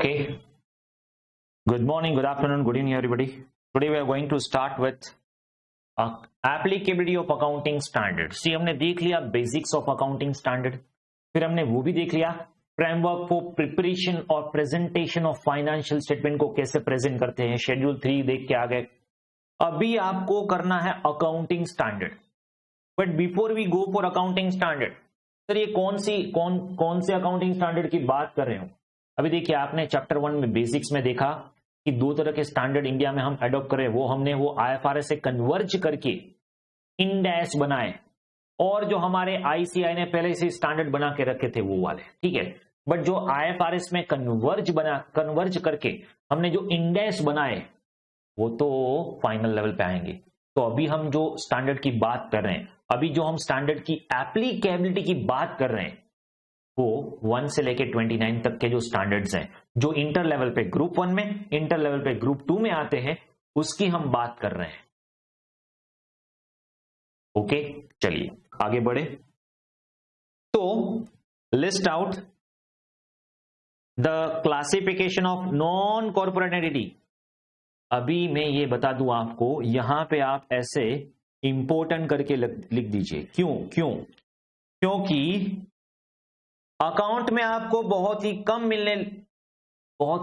Okay. Good morning, good afternoon, good evening, everybody. Today we are going to start with applicability of accounting standard. See, हमने देख लिया basics of accounting standard. फिर हमने वो भी देख लिया framework for preparation और presentation of financial statement को कैसे present करते हैं. Schedule 3 देख के आ गए. अभी आपको करना है accounting standard. But before we go for accounting standard, sir ये कौन से accounting standard की बात कर रहे हो? अभी देखिए आपने चैप्टर 1 में बेसिक्स में देखा कि दो तरह के स्टैंडर्ड इंडिया में हम अडॉप्ट करें, वो हमने वो आईएफआरएस से कन्वर्ज करके इंड एस बनाए, और जो हमारे आईसीआई ने पहले से स्टैंडर्ड बना के रखे थे वो वाले, ठीक है. बट जो आईएफआरएस में कन्वर्ज करके हमने जो इंडेस बनाए वो तो फाइनल लेवल पे आएंगे. तो अभी हम जो स्टैंडर्ड की बात कर रहे हैं, अभी जो हम स्टैंडर्ड की एप्लीकेबिलिटी की बात कर रहे हैं, वो 1 से लेके 29 तक के जो स्टैंडर्ड्स हैं, जो इंटर लेवल पे ग्रुप 1 में, इंटर लेवल पे ग्रुप 2 में आते हैं, उसकी हम बात कर रहे हैं. ओके, चलिए आगे बढ़े. तो list out the classification of non corporate entity. अभी मैं ये बता दूं आपको, यहां पे आप ऐसे इंपोर्टेंट करके लिख दीजिए. क्योंकि अकाउंट में आपको बहुत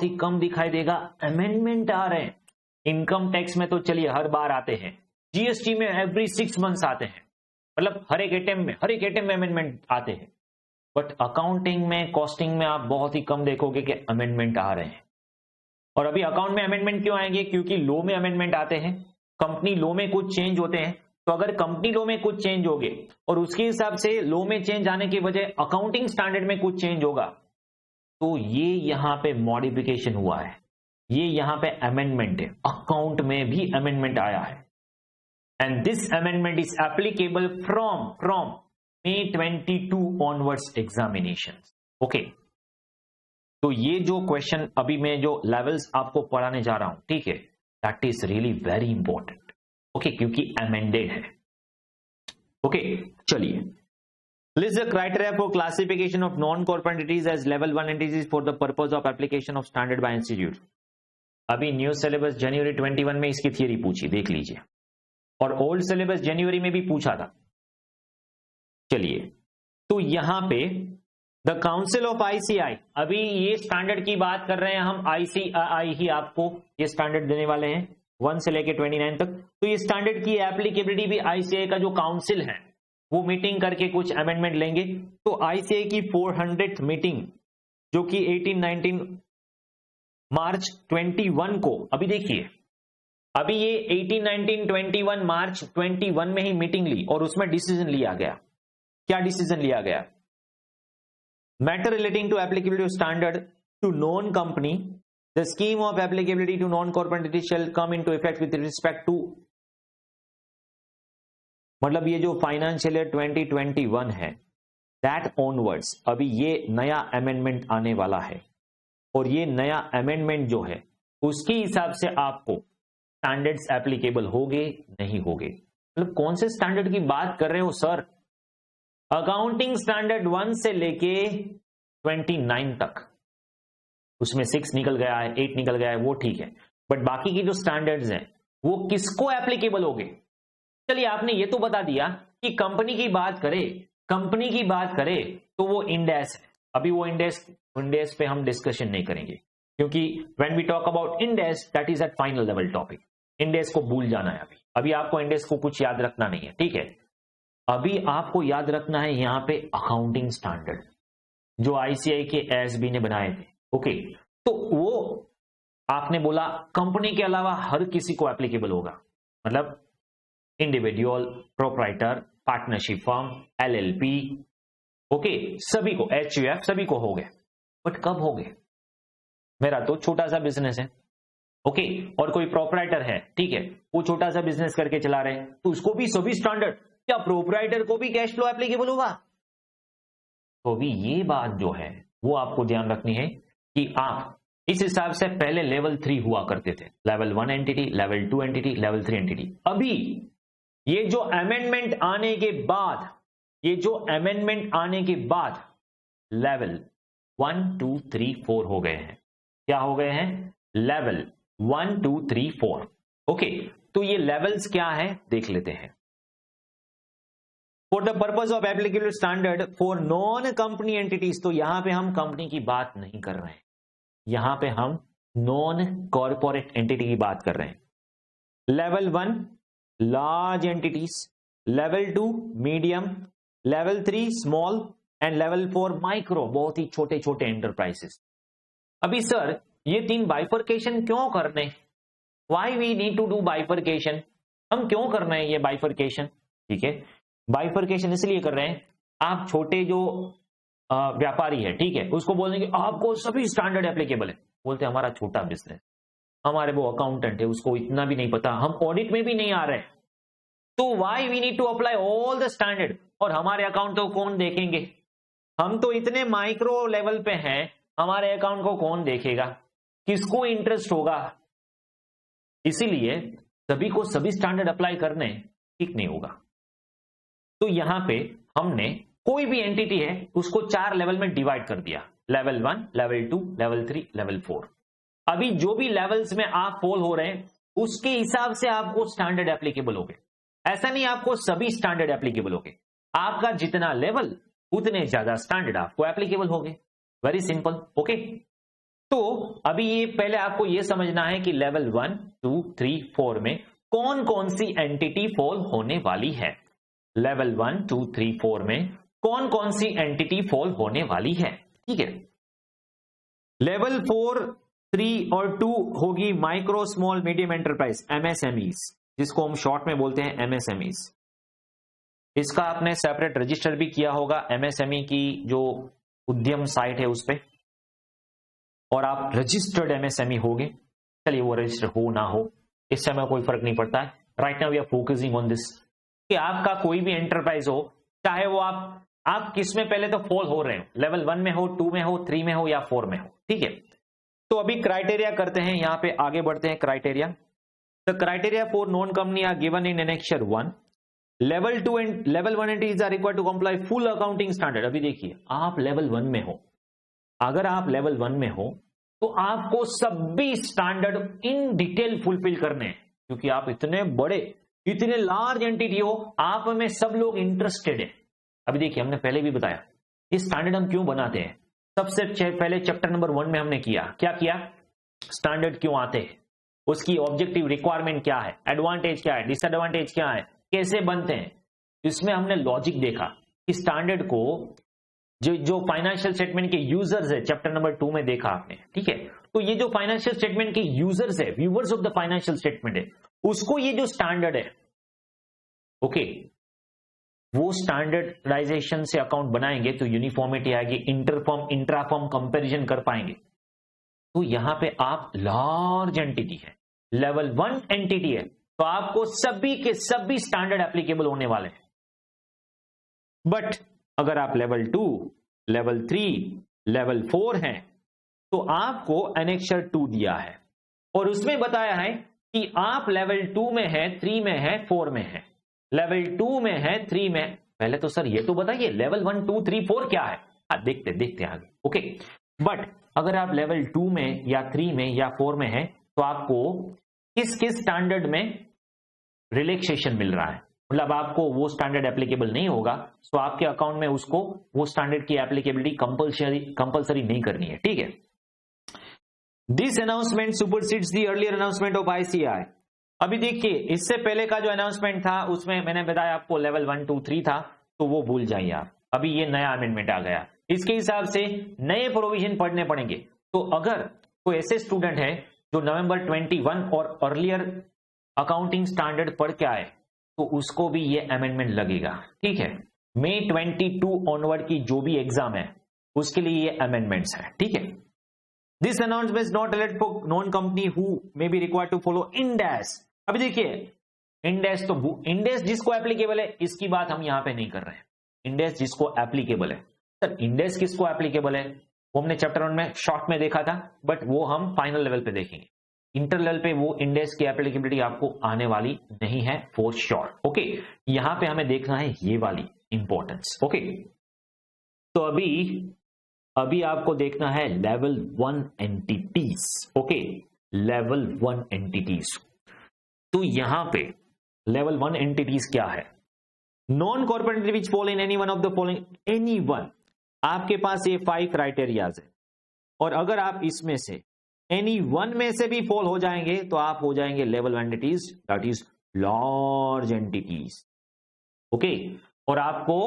ही कम दिखाई देगा अमेंडमेंट आ रहे हैं. इनकम टैक्स में तो चलिए हर बार आते हैं, जीएसटी में एवरी 6 मंथ्स आते हैं, मतलब हर एक एटम में अमेंडमेंट आते हैं. बट अकाउंटिंग में, कॉस्टिंग में आप बहुत ही कम देखोगे कि अमेंडमेंट आ रहे हैं. और अभी अकाउंट में अमेंडमेंट क्यों आएंगे? क्योंकि लॉ में अमेंडमेंट आते हैं, कंपनी लॉ में कुछ चेंज होते हैं. तो अगर कंपनी लॉ में कुछ चेंज होगे और उसके हिसाब से लॉ में चेंज आने की वजह अकाउंटिंग स्टैंडर्ड में कुछ चेंज होगा, तो ये यहां पे मॉडिफिकेशन हुआ है, ये यहां पे अमेंडमेंट है. अकाउंट में भी अमेंडमेंट आया है, and this amendment is applicable from May 22 onwards examination. Okay, तो ये जो क्वेश्चन अभी मैं जो लेवल्स आपको पढ़ाने जा रहा हूं, ठीक है, that is really very important. Okay, क्योंकि अमेंडेड है. ओके, चलिए. List the criteria for classification of non corporate entities as level 1 entities for the purpose of application of standard by institute. अभी न्यू सिलेबस जनवरी 21 में इसकी theory पूछी, देख लीजिए, और ओल्ड सिलेबस जनवरी में भी पूछा था. चलिए, तो यहां पे द काउंसिल ऑफ आईसीआई, अभी ये स्टैंडर्ड की बात कर रहे हैं हम, आईसीआई ही आपको ये स्टैंडर्ड देने वाले हैं 1 से लेके 29 तक. तो ये स्टैंडर्ड की एप्लीकेबिलिटी भी आईसीआई का जो काउंसिल है वो मीटिंग करके कुछ अमेंडमेंट लेंगे. तो आईसीआई की 400th मीटिंग, जो कि 18-19 मार्च 21 को, अभी देखिए, अभी ये 18-19-21 मार्च 21 में ही मीटिंग ली और उसमें डिसीजन लिया गया. क्या डिसीजन लिया गया? Matter relating to applicability of standard to non company, the scheme of applicability to non-corporate entities shall come into effect with respect to, मतलब ये जो फाइनेंशियल ईयर 2021 है, that onwards अभी ये नया अमेंडमेंट आने वाला है, और ये नया अमेंडमेंट जो है उसके हिसाब से आपको स्टैंडर्ड्स एप्लीकेबल होंगे नहीं होंगे. मतलब कौन से स्टैंडर्ड की बात कर रहे हो सर? अकाउंटिंग स्टैंडर्ड 1 से लेके 29 तक, उसमें 6 निकल गया है, 8 निकल गया है, वो ठीक है, बट बाकी की जो स्टैंडर्ड्स हैं वो किसको एप्लीकेबल होंगे? चलिए, आपने ये तो बता दिया कि कंपनी की बात करे तो वो इंडेस है. अभी वो इंडेस पे हम डिस्कशन नहीं करेंगे, क्योंकि when we talk about Ind AS, that is at final level topic. Ind AS को भूल जाना है. अभी आपको इंडेस को कुछ याद रखना नहीं है, ठीक है. अभी आपको याद रखना है यहां पे अकाउंटिंग स्टैंडर्ड जो आईसीआई के एएसबी ने बनाए थे. ओके, तो वो आपने बोला कंपनी के अलावा हर किसी को एप्लीकेबल होगा, मतलब individual, proprietor, partnership firm, LLP, okay, सभी को, एचयूएफ, सभी को हो गए. बट कब हो गए? मेरा तो छोटा सा बिजनेस है, ओके, और कोई प्रोप्राइटर है, ठीक है, वो छोटा सा बिजनेस करके चला रहे हैं, तो उसको भी सभी स्टैंडर्ड, क्या प्रोप्राइटर को भी कैश फ्लो एप्लीकेबल होगा? तो अभी ये बात जो है वो आपको ध्यान रखनी है कि आप इस हिसाब से पहले लेवल 3 हुआ करते थे, level 1 entity, level 2 entity, level 3 entity. अभी ये जो अमेंडमेंट आने के बाद लेवल 1, 2, 3, 4 हो गए हैं. क्या हो गए हैं, लेवल 1 2 3 4। ओके, तो ये लेवल्स क्या है देख लेते हैं। For the purpose of applicable standard for non company entities, तो यहां पे हम कंपनी की बात नहीं कर रहे हैं, यहां पे हम नॉन कॉर्पोरेट एंटिटी की बात कर रहे हैं। Level 1 large entities, level 2 medium, level 3 small and level 4 micro, बहुत ही छोटे छोटे एंटरप्राइजेस। अभी सर ये 3 बाइफरकेशन क्यों करने, why we need to do bifurcation, हम क्यों कर रहे हैं ये बाइफरकेशन? ठीक है, बाइफरकेशन इसलिए कर रहे हैं, आप छोटे जो व्यापारी है, ठीक है, उसको बोलेंगे आपको सभी स्टैंडर्ड एप्लीकेबल है, बोलते हमारा छोटा बिजनेस, हमारे वो अकाउंटेंट है उसको इतना भी नहीं पता, हम ऑडिट में भी नहीं आ रहे, तो why we need to apply all the standard, और हमारे अकाउंट को कौन देखेंगे, हम तो इतने माइक्रो लेवल पे हैं, हमारे अकाउंट को कौन देखेगा, किसको इंटरेस्ट होगा, इसीलिए सभी को सभी स्टैंडर्ड अप्लाई करने ठीक नहीं होगा। तो यहां पे हमने कोई भी एंटिटी है उसको 4 लेवल में डिवाइड कर दिया, लेवल 1, लेवल 2, लेवल 3, लेवल 4। अभी जो भी लेवल्स में आप फॉल हो रहे हैं उसके हिसाब से आपको स्टैंडर्ड एप्लीकेबल होंगे, ऐसा नहीं आपको सभी स्टैंडर्ड एप्लीकेबल होंगे, आपका जितना लेवल उतने ज्यादा स्टैंडर्ड आपको एप्लीकेबल होंगे, वेरी सिंपल। ओके, तो अभी ये पहले आपको ये समझना है कि लेवल 1 2 3 4 में कौन कौन सी एंटिटी फॉल होने वाली है, लेवल 1 2 3 4 में कौन कौन सी एंटिटी फॉल होने वाली है। ठीक है, लेवल 4 3 और 2 होगी micro small medium enterprise, MSMEs, जिसको हम शॉर्ट में बोलते हैं एमएसएमईज। इसका आपने सेपरेट रजिस्टर भी किया होगा एमएसएमई की जो उद्यम साइट है उस पर, और आप रजिस्टर्ड एमएसएमई होगे, चलिए वो रजिस्टर हो ना हो इस समय कोई फर्क नहीं पड़ता है। Right now we are focusing on this कि आपका कोई भी एंटरप्राइज हो, चाहे वो आप किस में पहले तो फॉल हो रहे हो, लेवल 1 में हो, 2 में हो, 3 में हो या 4 में हो। ठीक है, तो अभी क्राइटेरिया करते हैं, यहां पे आगे बढ़ते हैं। Criteria, the criteria for non company are given in annexure 1, level 2 and level 1 entities are required to comply full accounting standard. अभी देखिए, आप लेवल 1 में हो, अगर आप लेवल 1 में हो तो आपको सभी स्टैंडर्ड इन डिटेल फुलफिल करने हैं, क्योंकि आप इतने बड़े इतने लार्ज एंटिटी हो, आप में सब लोग इंटरेस्टेड है। अभी देखिए, हमने पहले भी बताया इस स्टैंडर्ड हम क्यों बनाते हैं, सबसे पहले चैप्टर नंबर 1 में हमने किया, क्या किया, स्टैंडर्ड क्यों आते हैं, उसकी ऑब्जेक्टिव रिक्वायरमेंट क्या है, एडवांटेज क्या है, डिसएडवांटेज क्या है, कैसे बनते हैं, इसमें हमने लॉजिक देखा कि स्टैंडर्ड को जो फाइनेंशियल स्टेटमेंट के यूजर्स है, चैप्टर नंबर 2 में देखा आपने। ठीक है, तो ये जो फाइनेंशियल स्टेटमेंट के यूजर्स है, viewers of the financial statement है, उसको ये जो स्टैंडर्ड है, ओके, वो स्टैंडर्डाइजेशन से अकाउंट बनाएंगे तो यूनिफॉर्मिटी आएगी, इंटरफॉर्म इंट्राफॉर्म कंपैरिजन कर पाएंगे। तो यहां पे आप लार्ज एंटिटी है, लेवल 1 एंटिटी है, तो आपको सभी के सभी स्टैंडर्ड एप्लीकेबल होने वाले हैं। बट अगर आप लेवल 2, लेवल 3, लेवल 4 हैं, तो आपको एनेक्चर 2 दिया है और उसमें बताया है कि आप लेवल 2 में है, 3 में है, 4 में है, लेवल 2 में है, 3 में। पहले तो सर ये तो बताइए लेवल 1 2 3 4 क्या है, देखते आगे। ओके, बट अगर आप लेवल 2 में या 3 में या 4 में है तो आपको किस किस स्टैंडर्ड में रिलैक्सेशन मिल रहा है, मतलब आपको वो स्टैंडर्ड एप्लीकेबल नहीं होगा, तो आपके अकाउंट में उसको वो स्टैंडर्ड की एप्लीकेबिलिटी कंपलसरी नहीं करनी है। ठीक है, this announcement supersedes the earlier announcement of ICI. अभी देखिए, इससे पहले का जो अनाउंसमेंट था उसमें मैंने बताया आपको लेवल 1 2 3 था, तो वो भूल जाइए आप, अभी ये नया अमेंडमेंट आ गया, इसके हिसाब से नए प्रोविजन पढ़ने पड़ेंगे। तो अगर कोई ऐसे स्टूडेंट है जो नवंबर 21 और अर्लियर अकाउंटिंग स्टैंडर्ड पढ़ के आए तो उसको भी ये अमेंडमेंट लगेगा। ठीक है, मई 22 ऑनवर्ड की जो भी एग्जाम है उसके लिए ये अमेंडमेंट्स है। ठीक है, this announcement is not related for non company who may be required to follow Ind AS. अभी देखिए, इंड एस तो इंड एस जिसको एप्लीकेबल है, इसकी बात हम यहां पे नहीं कर रहे हैं। इंड एस जिसको एप्लीकेबल है, सर इंड एस किसको एप्लीकेबल है वो हमने चैप्टर 1 में शॉर्ट में देखा था, बट वो हम फाइनल लेवल पे देखेंगे। इंटर लेवल पे वो इंड एस की एप्लीकेबिलिटी आपको आने वाली नहीं है फॉर श्योर। ओके, यहां पे हमें देखना है ये वाली इंपॉर्टेंस। ओके, तो अभी अभी आपको देखना है level 1 entities. Okay, level 1 entities. तो यहां पे लेवल 1 एंटिटीज क्या है? Non corporate which fall in any one of the following, any one. आपके पास ये 5 क्राइटेरियाज है, और अगर आप इसमें से एनी वन में से भी फॉल हो जाएंगे तो आप हो जाएंगे level entities, that is large entities. Okay, और आपको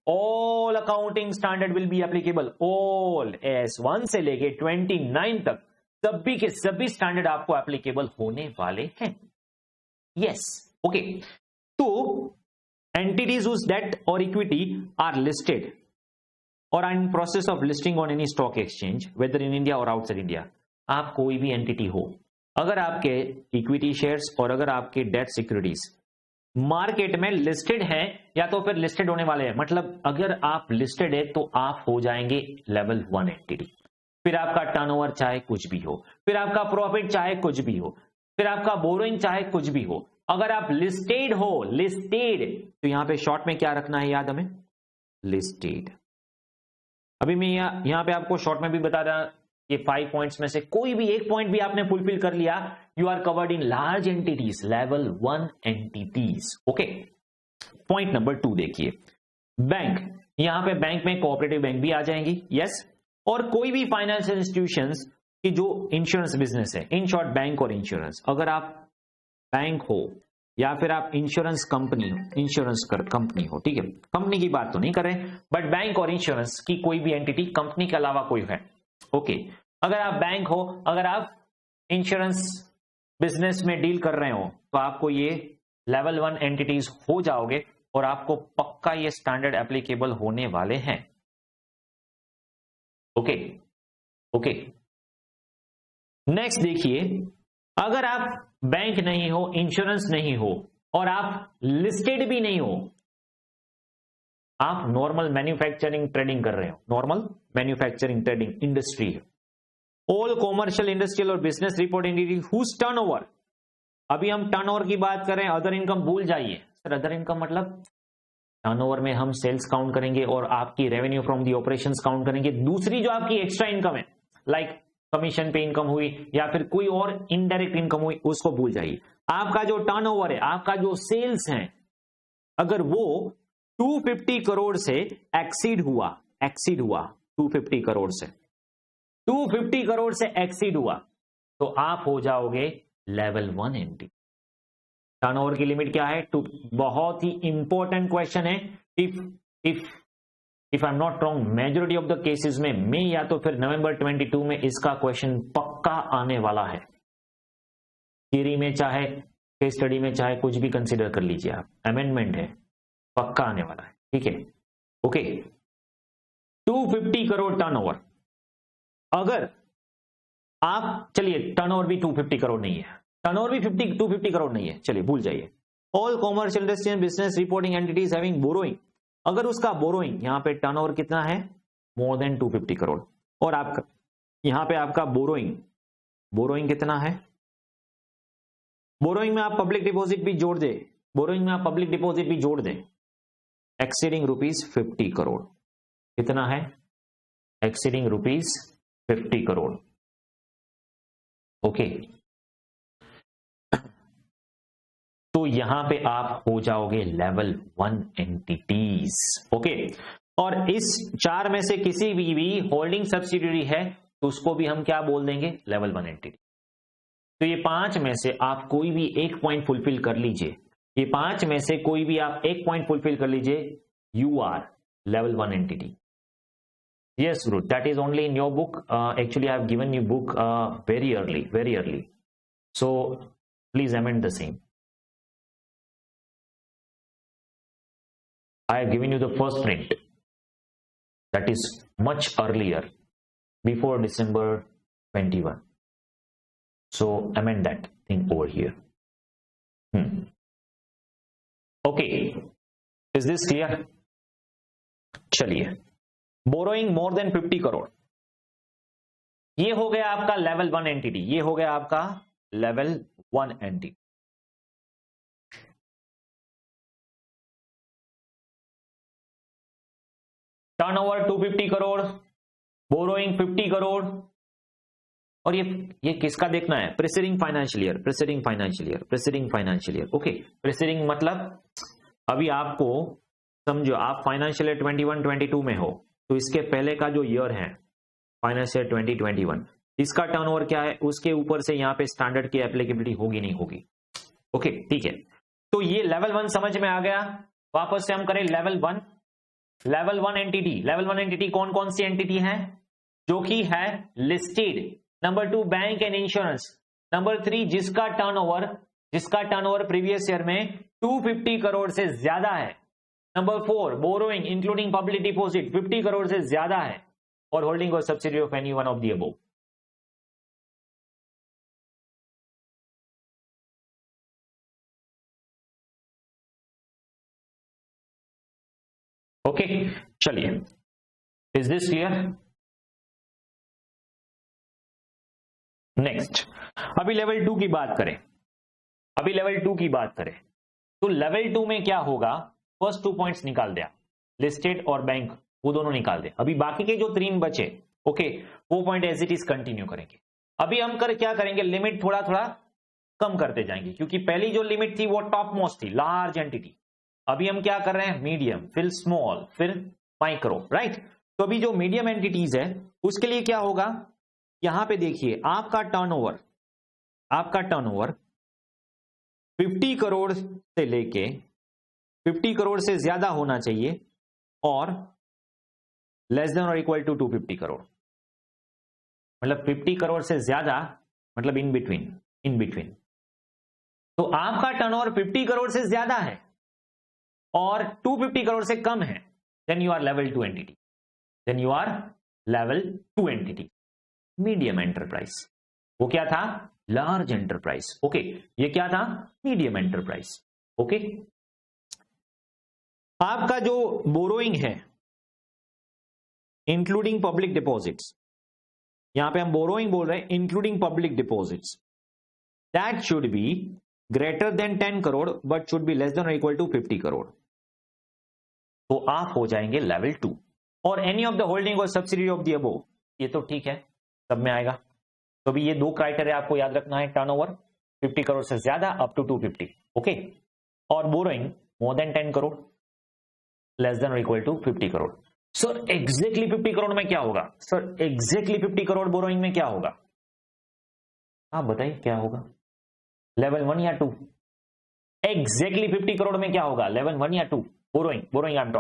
all accounting standard will be applicable, all S1 से लेके 29 तक सभी के सभी स्टैंडर्ड आपको एप्लीकेबल होने वाले हैं। Yes, okay. तो entities whose debt or equity are listed or are in process of listing on any stock exchange whether in India or outside India, आप कोई भी एंटिटी हो, अगर आपके इक्विटी शेयर्स और अगर आपके डेट सिक्योरिटीज मार्केट में लिस्टेड है या तो फिर लिस्टेड होने वाले हैं, मतलब अगर आप लिस्टेड है तो आप हो जाएंगे लेवल 1 एंटिटी। फिर आपका टर्नओवर चाहे कुछ भी हो, फिर आपका प्रॉफिट चाहे कुछ भी हो, फिर आपका बोरोइंग चाहे कुछ भी हो, अगर आप लिस्टेड हो, लिस्टेड, तो यहां पे शॉर्ट में क्या रखना है याद हमें, लिस्टेड। अभी मैं यहां पे आपको शॉर्ट में भी बता रहा, ये 5 पॉइंट्स में से कोई भी एक पॉइंट भी आपने फुलफिल कर लिया, you are covered in large entities, level 1 entities. Okay, point number 2 देखिए, बैंक। यहां पे बैंक में कोऑपरेटिव बैंक भी आ जाएंगी, यस, और कोई भी फाइनेंशियल इंस्टीट्यूशंस की जो इंश्योरेंस बिजनेस है, इन शॉर्ट बैंक और इंश्योरेंस। अगर आप बैंक हो या फिर आप इंश्योरेंस कंपनी हो, इंश्योरेंस कंपनी हो, ठीक है, कंपनी की बात तो नहीं कर रहे, बट बैंक और इंश्योरेंस की कोई भी एंटिटी कंपनी के अलावा कोई है। ओके, अगर आप बैंक हो, अगर आप इंश्योरेंस बिजनेस में डील कर रहे हो, तो आपको ये लेवल 1 एंटिटीज हो जाओगे और आपको पक्का ये स्टैंडर्ड एप्लीकेबल होने वाले हैं। ओके, ओके, नेक्स्ट देखिए, अगर आप बैंक नहीं हो, इंश्योरेंस नहीं हो और आप लिस्टेड भी नहीं हो, आप नॉर्मल मैन्युफैक्चरिंग ट्रेडिंग कर रहे हो, नॉर्मल मैन्युफैक्चरिंग ट्रेडिंग इंडस्ट्री है, ऑल कॉमर्शियल इंडस्ट्रियल और बिजनेस रिपोर्टिंग हुज टर्नओवर, अभी हम टर्नओवर की बात करें, अदर इनकम भूल जाइए। सर अदर इनकम मतलब टर्नओवर में हम सेल्स काउंट करेंगे और आपकी revenue from the operations count करेंगे, दूसरी जो आपकी एक्स्ट्रा इनकम है, लाइक कमीशन पे इनकम हुई या फिर कोई और इनडायरेक्ट इनकम हुई, उसको भूल जाइए। आपका जो टर्नओवर है, आपका जो सेल्स है, अगर वो 250 करोड़ से एक्सीड हुआ 250 करोड़ से 250 करोड़ से एक्सीड हुआ, तो आप हो जाओगे लेवल 1 एंटिटी। टर्नओवर की लिमिट क्या है? बहुत ही इंपॉर्टेंट क्वेश्चन है। If I am not wrong, majority of the cases में मई या तो फिर नवंबर 22 में इसका क्वेश्चन पक्का आने वाला है। थियरी में चाहे केस स्टडी में चाहे कुछ भी कंसीडर कर लीजिए आप, अमेंडमेंट है, पक्का आने वाला है, ठीक है। ओके, 250 करोड़ टर्नओवर, अगर आप, चलिए टर्नओवर भी 250 करोड़ नहीं है, टर्नओवर भी 250 करोड़ नहीं है, चलिए भूल जाइए। All commercial industry business reporting entities having borrowing, अगर उसका बोरोइंग यहां पे टर्नओवर कितना है, मोर देन 250 करोड़, और आपका यहां पे आपका बोरोइंग कितना है, बोरोइंग में आप पब्लिक डिपॉजिट भी जोड़ दे, बोरोइंग में आप पब्लिक डिपॉजिट भी जोड़ दें, एक्सीडिंग ₹50 करोड़, कितना है, एक्सीडिंग ₹50 करोड़। ओके, तो यहां पे आप हो जाओगे लेवल 1 एंटिटीज। ओके, और इस 4 में से किसी भी होल्डिंग सब्सिडियरी है तो उसको भी हम क्या बोल देंगे, लेवल 1 एंटिटी। तो ये 5 में से आप कोई भी एक पॉइंट फुलफिल कर लीजिए, ये 5 में से कोई भी आप एक पॉइंट फुलफिल कर लीजिए, you are level 1 entity. Yes, Ruth, that is only in your book. Actually, I have given you book very early. So, please amend the same. I have given you the first print. That is much earlier, before December 21. So, amend that thing over here. Okay, is this clear? चलिए, borrowing more than 50 crore, ये हो गया आपका level 1 entity, ये हो गया आपका level 1 entity. Turnover 250 crore, borrowing 50 crore, और ये किसका देखना है? Preceding financial year, preceding financial year, preceding financial year. Okay, preceding मतलब अभी आपको समझो, आप फाइनेंशियल ईयर 21-22 में हो, तो इसके पहले का जो ईयर है फाइनेंशियल ईयर 2021, इसका टर्नओवर क्या है, उसके ऊपर से यहाँ पे स्टैंडर्ड की एप्लीकेबिलिटी होगी नहीं होगी। ओके ठीक है, तो ये लेवल 1 समझ में आ गया। वापस से हम करें level 1। Level 1 entity, level 1 entity कौन कौन सी एंटिटी है? जो कि है listed. Number 2 bank and insurance. Number 3 जिसका टर्नओवर प्रीवियस ईयर में 250 करोड़ से ज्यादा है। Number 4 borrowing including public deposit 50 crore से ज्यादा है, और होल्डिंग और subsidy of any one of the above. Okay चलिए, इज दिस क्लियर? नेक्स्ट, अभी लेवल 2 की बात करें। तो लेवल 2 में क्या होगा? फर्स्ट 2 पॉइंट्स निकाल दिया, लिस्टेड और बैंक, वो दोनों निकाल दे। अभी बाकी के जो 3 बचे, ओके, वो point as it is continue करेंगे। अभी हम क्या करेंगे, लिमिट थोड़ा थोड़ा कम करते जाएंगे, क्योंकि पहली जो लिमिट थी वो टॉप मोस्ट थी, लार्ज एंटिटी। अभी हम क्या कर रहे हैं, मीडियम, फिर स्मॉल, फिर माइक्रो, राइट। तो अभी जो मीडियम एंटिटीज है उसके लिए क्या होगा, यहां पे देखिए आपका टर्नओवर 50 करोड़ से लेके 50 करोड़ से ज्यादा होना चाहिए, और लेस देन और इक्वल टू 250 करोड़। मतलब 50 करोड़ से ज्यादा मतलब इन बिटवीन। तो आपका टर्नओवर 50 करोड़ से ज्यादा है और 250 करोड़ से कम है, then you are level 2 entity. Medium enterprise, वो क्या था, लार्ज एंटरप्राइज। ओके, ये क्या था, मीडियम एंटरप्राइज। ओके, आपका जो बोरोइंग है इंक्लूडिंग पब्लिक डिपॉजिट्स, यहां पे हम बोरोइंग बोल रहे हैं including public deposits, that should be greater than 10 crore but should be less than और इक्वल टू 50 करोड़। तो आप हो जाएंगे लेवल 2। और एनी ऑफ द होल्डिंग और सब्सिडी ऑफ द अबव, ये तो ठीक है, सब में आएगा। तो अभी ये 2 क्राइटेरिया आपको याद रखना है, टर्नओवर 50 करोड़ से ज्यादा अप टू 250, ओके, और borrowing more than 10 crore less than और equal to 50 crore. Sir exactly 50 crore में क्या होगा? सर एग्जैक्टली 50 करोड़ बोरोइंग में क्या होगा? आप बताइए क्या होगा, लेवल 1 या 2? एग्जैक्टली 50 करोड़ में क्या होगा, लेवल 1 या 2? Borrowing I am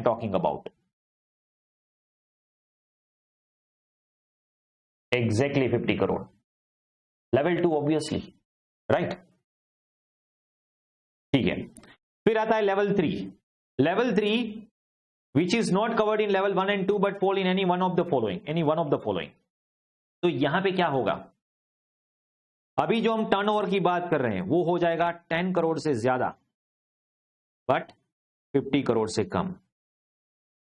talking about exactly 50 crore, level 2 obviously, right. ठीक है, फिर आता है level 3 which is not covered in level 1 and 2 but fall in any one of the following. तो यहां पे क्या होगा, अभी जो हम टर्नओवर की बात कर रहे हैं वो हो जाएगा 10 करोड़ से ज्यादा बट 50 करोड़ से कम।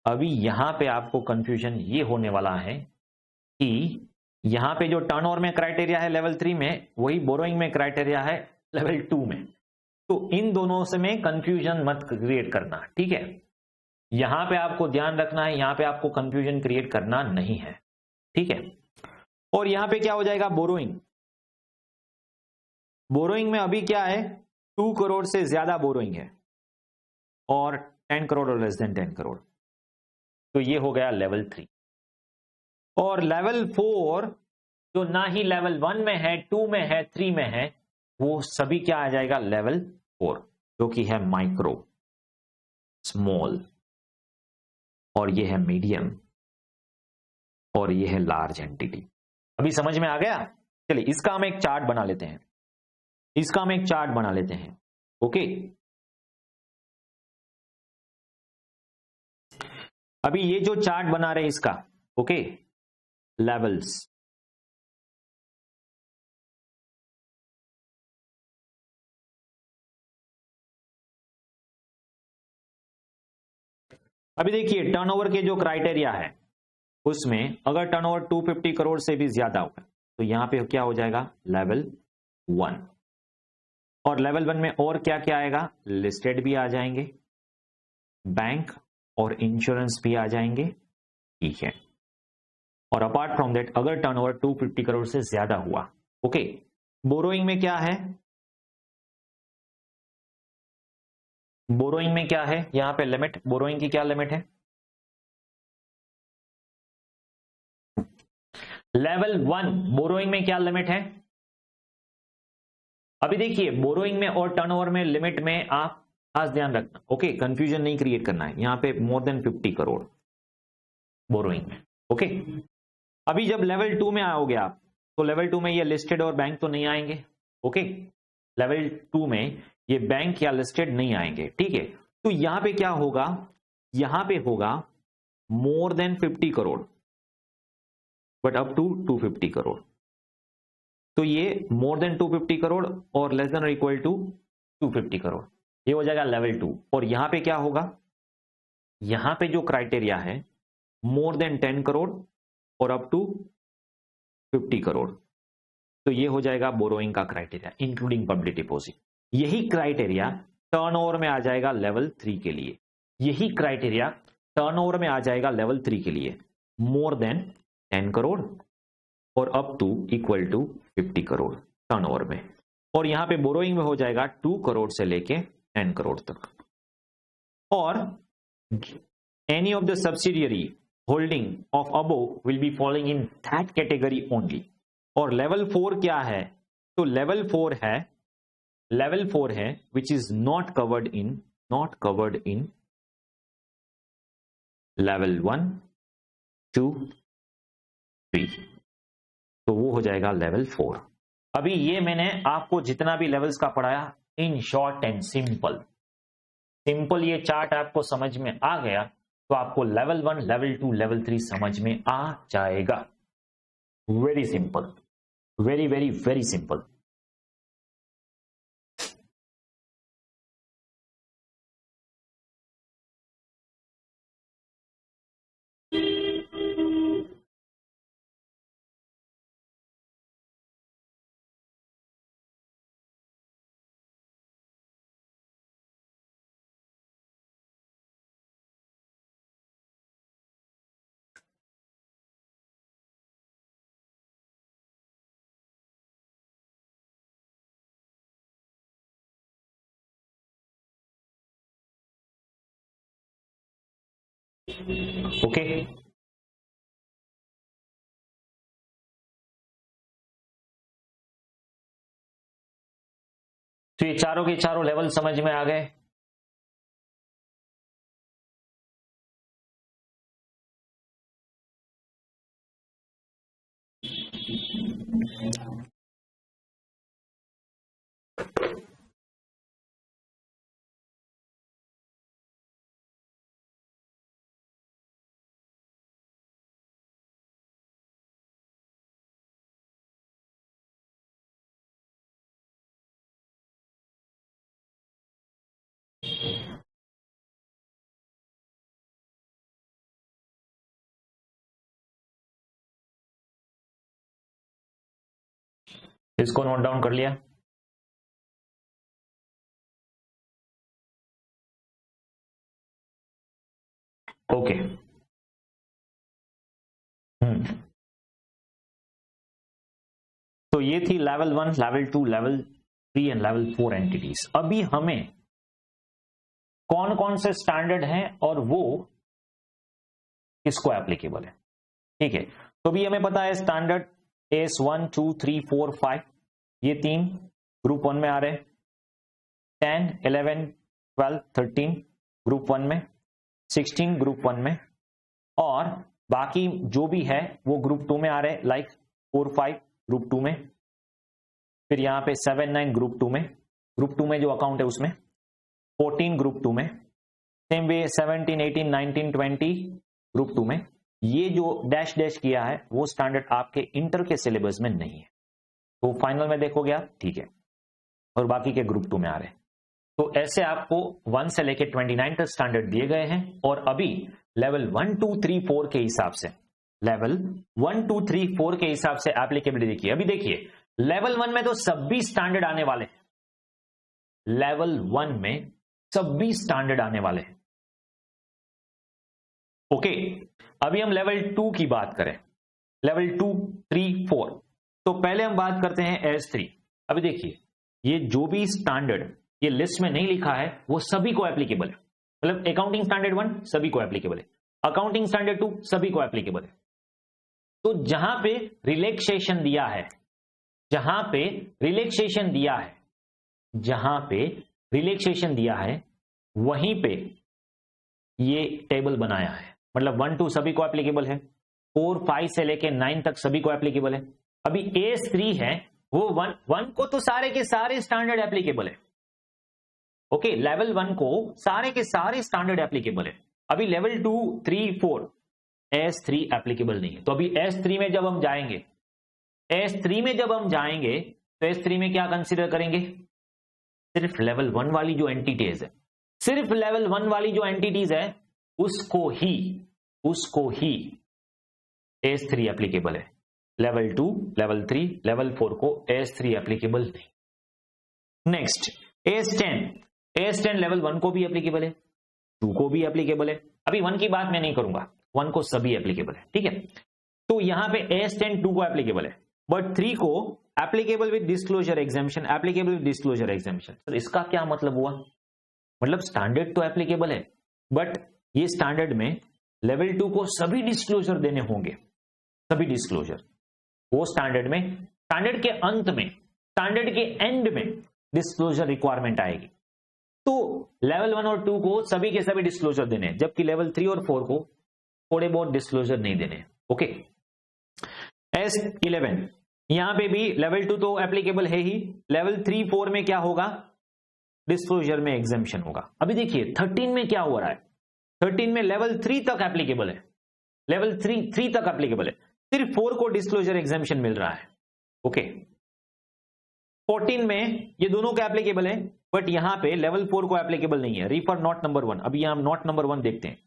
अभी यहां पे आपको कंफ्यूजन ये होने वाला है कि यहां पे जो टर्नओवर में क्राइटेरिया है लेवल 3 में, वही बोरोइंग में क्राइटेरिया है लेवल 2 में। तो इन दोनों से में कंफ्यूजन मत क्रिएट करना, ठीक है। यहां पे आपको ध्यान रखना है, यहां पे आपको कंफ्यूजन क्रिएट करना नहीं है, ठीक है। और यहां पे क्या हो जाएगा, बोरोइंग में अभी क्या है, 2 करोड़ से ज्यादा बोरोइंग है और 10 करोड़ और लेस देन 10 करोड़। तो ये हो गया लेवल 3। और लेवल 4 जो ना ही लेवल 1 में है, 2 में है, 3 में है, वो सभी क्या आ जाएगा, लेवल 4, जो कि है माइक्रो, स्मॉल, और ये है मीडियम, और ये है लार्ज एंटिटी। अभी समझ में आ गया? चलिए इसका हम एक चार्ट बना लेते हैं, ओके। अभी ये जो चार्ट बना रहे हैं इसका, ओके, लेवल्स, अभी देखिए टर्नओवर के जो क्राइटेरिया है उसमें अगर टर्नओवर 250 करोड़ से भी ज्यादा होगा तो यहां पे क्या हो जाएगा, लेवल 1। और लेवल 1 में और क्या क्या आएगा, लिस्टेड भी आ जाएंगे, बैंक और इंश्योरेंस भी आ जाएंगे, ठीक है। और अपार्ट फ्रॉम दैट अगर टर्नओवर 250 करोड़ से ज्यादा हुआ, ओके। बोरोइंग में क्या है, बोरोइंग में क्या है, यहां पे लिमिट, बोरोइंग की क्या लिमिट है, लेवल 1 बोरोइंग में क्या लिमिट है। अभी देखिए बोरोइंग में और टर्नओवर में लिमिट में आप खास ध्यान रखना, ओके, कंफ्यूजन नहीं क्रिएट करना है। यहां पे मोर देन 50 करोड़ बोरोइंग में, ओके। अभी जब लेवल 2 में आओगे आप, तो लेवल 2 में ये लिस्टेड और बैंक तो नहीं आएंगे, ओके। लेवल 2 में ये बैंक या लिस्टेड नहीं आएंगे, ठीक है। तो यहां पे क्या होगा, यहां पे होगा more than 50 crore but up to 250 crore. तो ये मोर देन 250 करोड़ और लेस देन और इक्वल टू 250 करोड़, ये हो जाएगा लेवल 2। और यहां पे क्या होगा, यहां पे जो क्राइटेरिया है मोर देन 10 करोड़ और अप टू 50 करोड़, तो ये हो जाएगा बोरोइंग का क्राइटेरिया इंक्लूडिंग पब्लिक डिपॉजिट। यही क्राइटेरिया टर्नओवर में आ जाएगा लेवल 3 के लिए, यही क्राइटेरिया टर्नओवर में आ जाएगा लेवल 3 के लिए, मोर देन 10 करोड़ और up to equal to 50 crore turnover में। और यहां पे बोरोइंग में हो जाएगा 2 करोड़ से लेके 10 करोड़ तक। और any of the subsidiary holding of above will be following in that category only. और लेवल 4 क्या है, तो लेवल 4 है which is not covered in level 1 2 3, तो वो हो जाएगा लेवल 4। अभी ये मैंने आपको जितना भी लेवल्स का पढ़ाया इन शॉर्ट एंड सिंपल ये चार्ट आपको समझ में आ गया तो आपको लेवल 1 लेवल 2 लेवल 3 समझ में आ जाएगा। Very simple, very very very simple. Okay, तो ये चारों के चारों लेवल समझ में आ गए। इसको नोट डाउन कर लिया। ओके, तो ये थी level 1 level 2 level 3 and level 4 entities. अभी हमें कौन कौन से स्टैंडर्ड हैं और वो किसको एप्लीकेबल है, ठीक है। तो भी हमें पता है स्टैंडर्ड एस 1 2 3 4 5 ये 3 ग्रुप 1 में आ रहे, 10 11 12 13 ग्रुप 1 में, 16 ग्रुप 1 में, और बाकी जो भी है वो ग्रुप 2 में आ रहे, लाइक 4 5 ग्रुप 2 में, फिर यहां पे 7 9 ग्रुप 2 में, ग्रुप 2 में जो अकाउंट है उसमें, 14 ग्रुप 2 में, सेम वे 17 18 19 20 ग्रुप 2 में। ये जो डैश डैश किया है वो स्टैंडर्ड आपके इंटर के सिलेबस में नहीं है, तो फाइनल में देखोगे आप, ठीक है, और बाकी के ग्रुप 2 में आ रहे हैं। तो ऐसे आपको 1 से लेके 29 तक स्टैंडर्ड दिए गए हैं। और अभी लेवल 1 2 3 4 के हिसाब से, लेवल 1 2 3 4 के हिसाब से एप्लीकेबिलिटी देखिए। अभी देखिए लेवल 1 में तो सभी स्टैंडर्ड आने वाले हैं, लेवल 1 में सभी स्टैंडर्ड आने वाले हैं, ओके, अभी हम लेवल 2 की बात करें, लेवल 2, 3, 4। तो पहले हम बात करते हैं S3। अभी देखिए, ये जो भी स्टैंडर्ड ये लिस्ट में नहीं लिखा है वो सभी को एप्लीकेबल है। मतलब अकाउंटिंग स्टैंडर्ड 1 सभी को एप्लीकेबल है, अकाउंटिंग स्टैंडर्ड 2 सभी को एप्लीकेबल है। तो जहां पे रिलैक्सेशन दिया है, जहां पे रिलैक्सेशन दिया है, जहां पे रिलैक्सेशन दिया है, वहीं पे ये टेबल बनाया है। मतलब 1 2 सभी को एप्लीकेबल है, 4 5 से लेके 9 तक सभी को एप्लीकेबल है। अभी S3 है, वो 1 को तो सारे के सारे स्टैंडर्ड एप्लीकेबल है। ओके, लेवल 1 को सारे के सारे स्टैंडर्ड एप्लीकेबल है। अभी लेवल 2, 3, 4 S3 एप्लीकेबल नहीं है। तो अभी S3 में जब हम जाएंगे, S3 में जब हम जाएंगे तो S3 में क्या कंसीडर करेंगे? सिर्फ लेवल 1 वाली जो एंटिटीज है, सिर्फ लेवल 1 वाली जो एंटिटीज है उसको ही S3 एप्लीकेबल है। लेवल 2, लेवल 3, लेवल 4 को S3 एप्लीकेबल नहीं। नेक्स्ट S10 लेवल 1 को भी एप्लीकेबल है, 2 को भी एप्लीकेबल है। अभी 1 की बात मैं नहीं करूंगा, 1 को सभी एप्लीकेबल है, ठीक है। तो यहां पे S10 2 को एप्लीकेबल है, बट 3 को applicable with disclosure exemption, applicable with disclosure exemption. Sir इसका क्या मतलब हुआ? मतलब स्टैंडर्ड तो एप्लीकेबल है, बट ये स्टैंडर्ड में लेवल 2 को सभी डिस्क्लोजर देने होंगे, सभी डिस्क्लोजर। वो स्टैंडर्ड में, स्टैंडर्ड के अंत में, स्टैंडर्ड के एंड में डिस्क्लोजर रिक्वायरमेंट आएगी। तो लेवल 1 और 2 को सभी के सभी डिस्क्लोजर देने हैं, जबकि लेवल 3 और 4 को थोड़े बहुत डिस्क्लोजर नहीं देने। ओके, S11 यहां पे भी लेवल 2 तो एप्लीकेबल है ही, लेवल 3 4 में क्या होगा? डिस्क्लोजर में एग्जाम्पशन होगा। अभी देखिए 13 में क्या हो रहा है, 13 में लेवल 3 तक एप्लीकेबल है, लेवल 3 तक एप्लीकेबल है, सिर्फ 4 को डिस्क्लोजर एग्जाम्पशन मिल रहा है। ओके, 14 में ये दोनों को एप्लीकेबल है, बट यहां पे लेवल 4 को एप्लीकेबल नहीं है। Refer note number 1। अभी यहां हम नोट नंबर 1 देखते हैं,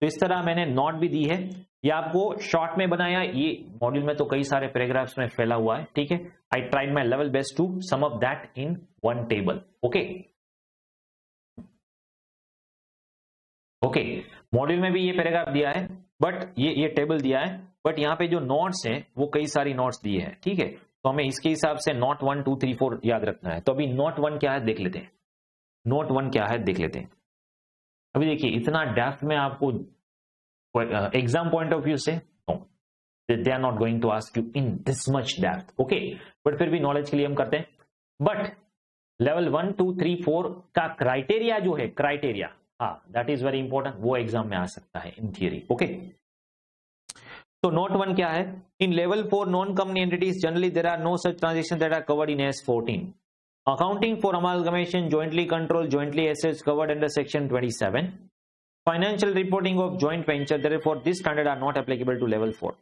तो इस तरह मैंने नोट भी दी है, ये आपको शॉर्ट में बनाया। ये मॉड्यूल में तो कई सारे पैराग्राफ्स में फैला हुआ है, ठीक है। I tried my level best to sum up that in one table. Okay, module में भी ये पैराग्राफ दिया है, बट ये टेबल दिया है, बट यहाँ पे जो नोट्स हैं वो कई सारी नोट्स दिए हैं, ठीक है। तो हमें इसके हिसाब से नोट 1 2 3 4 याद रखना है। तो अभी नोट 1 क्या है देख लेते हैं, नोट 1 क्या है देख लेते हैं। अभी देखिए इतना डेप्थ में आपको एग्जाम पॉइंट ऑफ व्यू से they are not going to ask you in this much depth, okay, but फिर भी नॉलेज के लिए हम करते हैं। बट लेवल 1 2 3 4 का क्राइटेरिया जो है, क्राइटेरिया, हाँ दैट इज वेरी इंपॉर्टेंट, वो एग्जाम में आ सकता है इन थियरी। ओके, तो नोट 1 क्या है? In level 4 non company entities generally there are no such transaction that are covered in S14. Accounting for amalgamation jointly controlled jointly assets covered under section 27. Financial reporting of joint venture, therefore this standard are not applicable to level 4.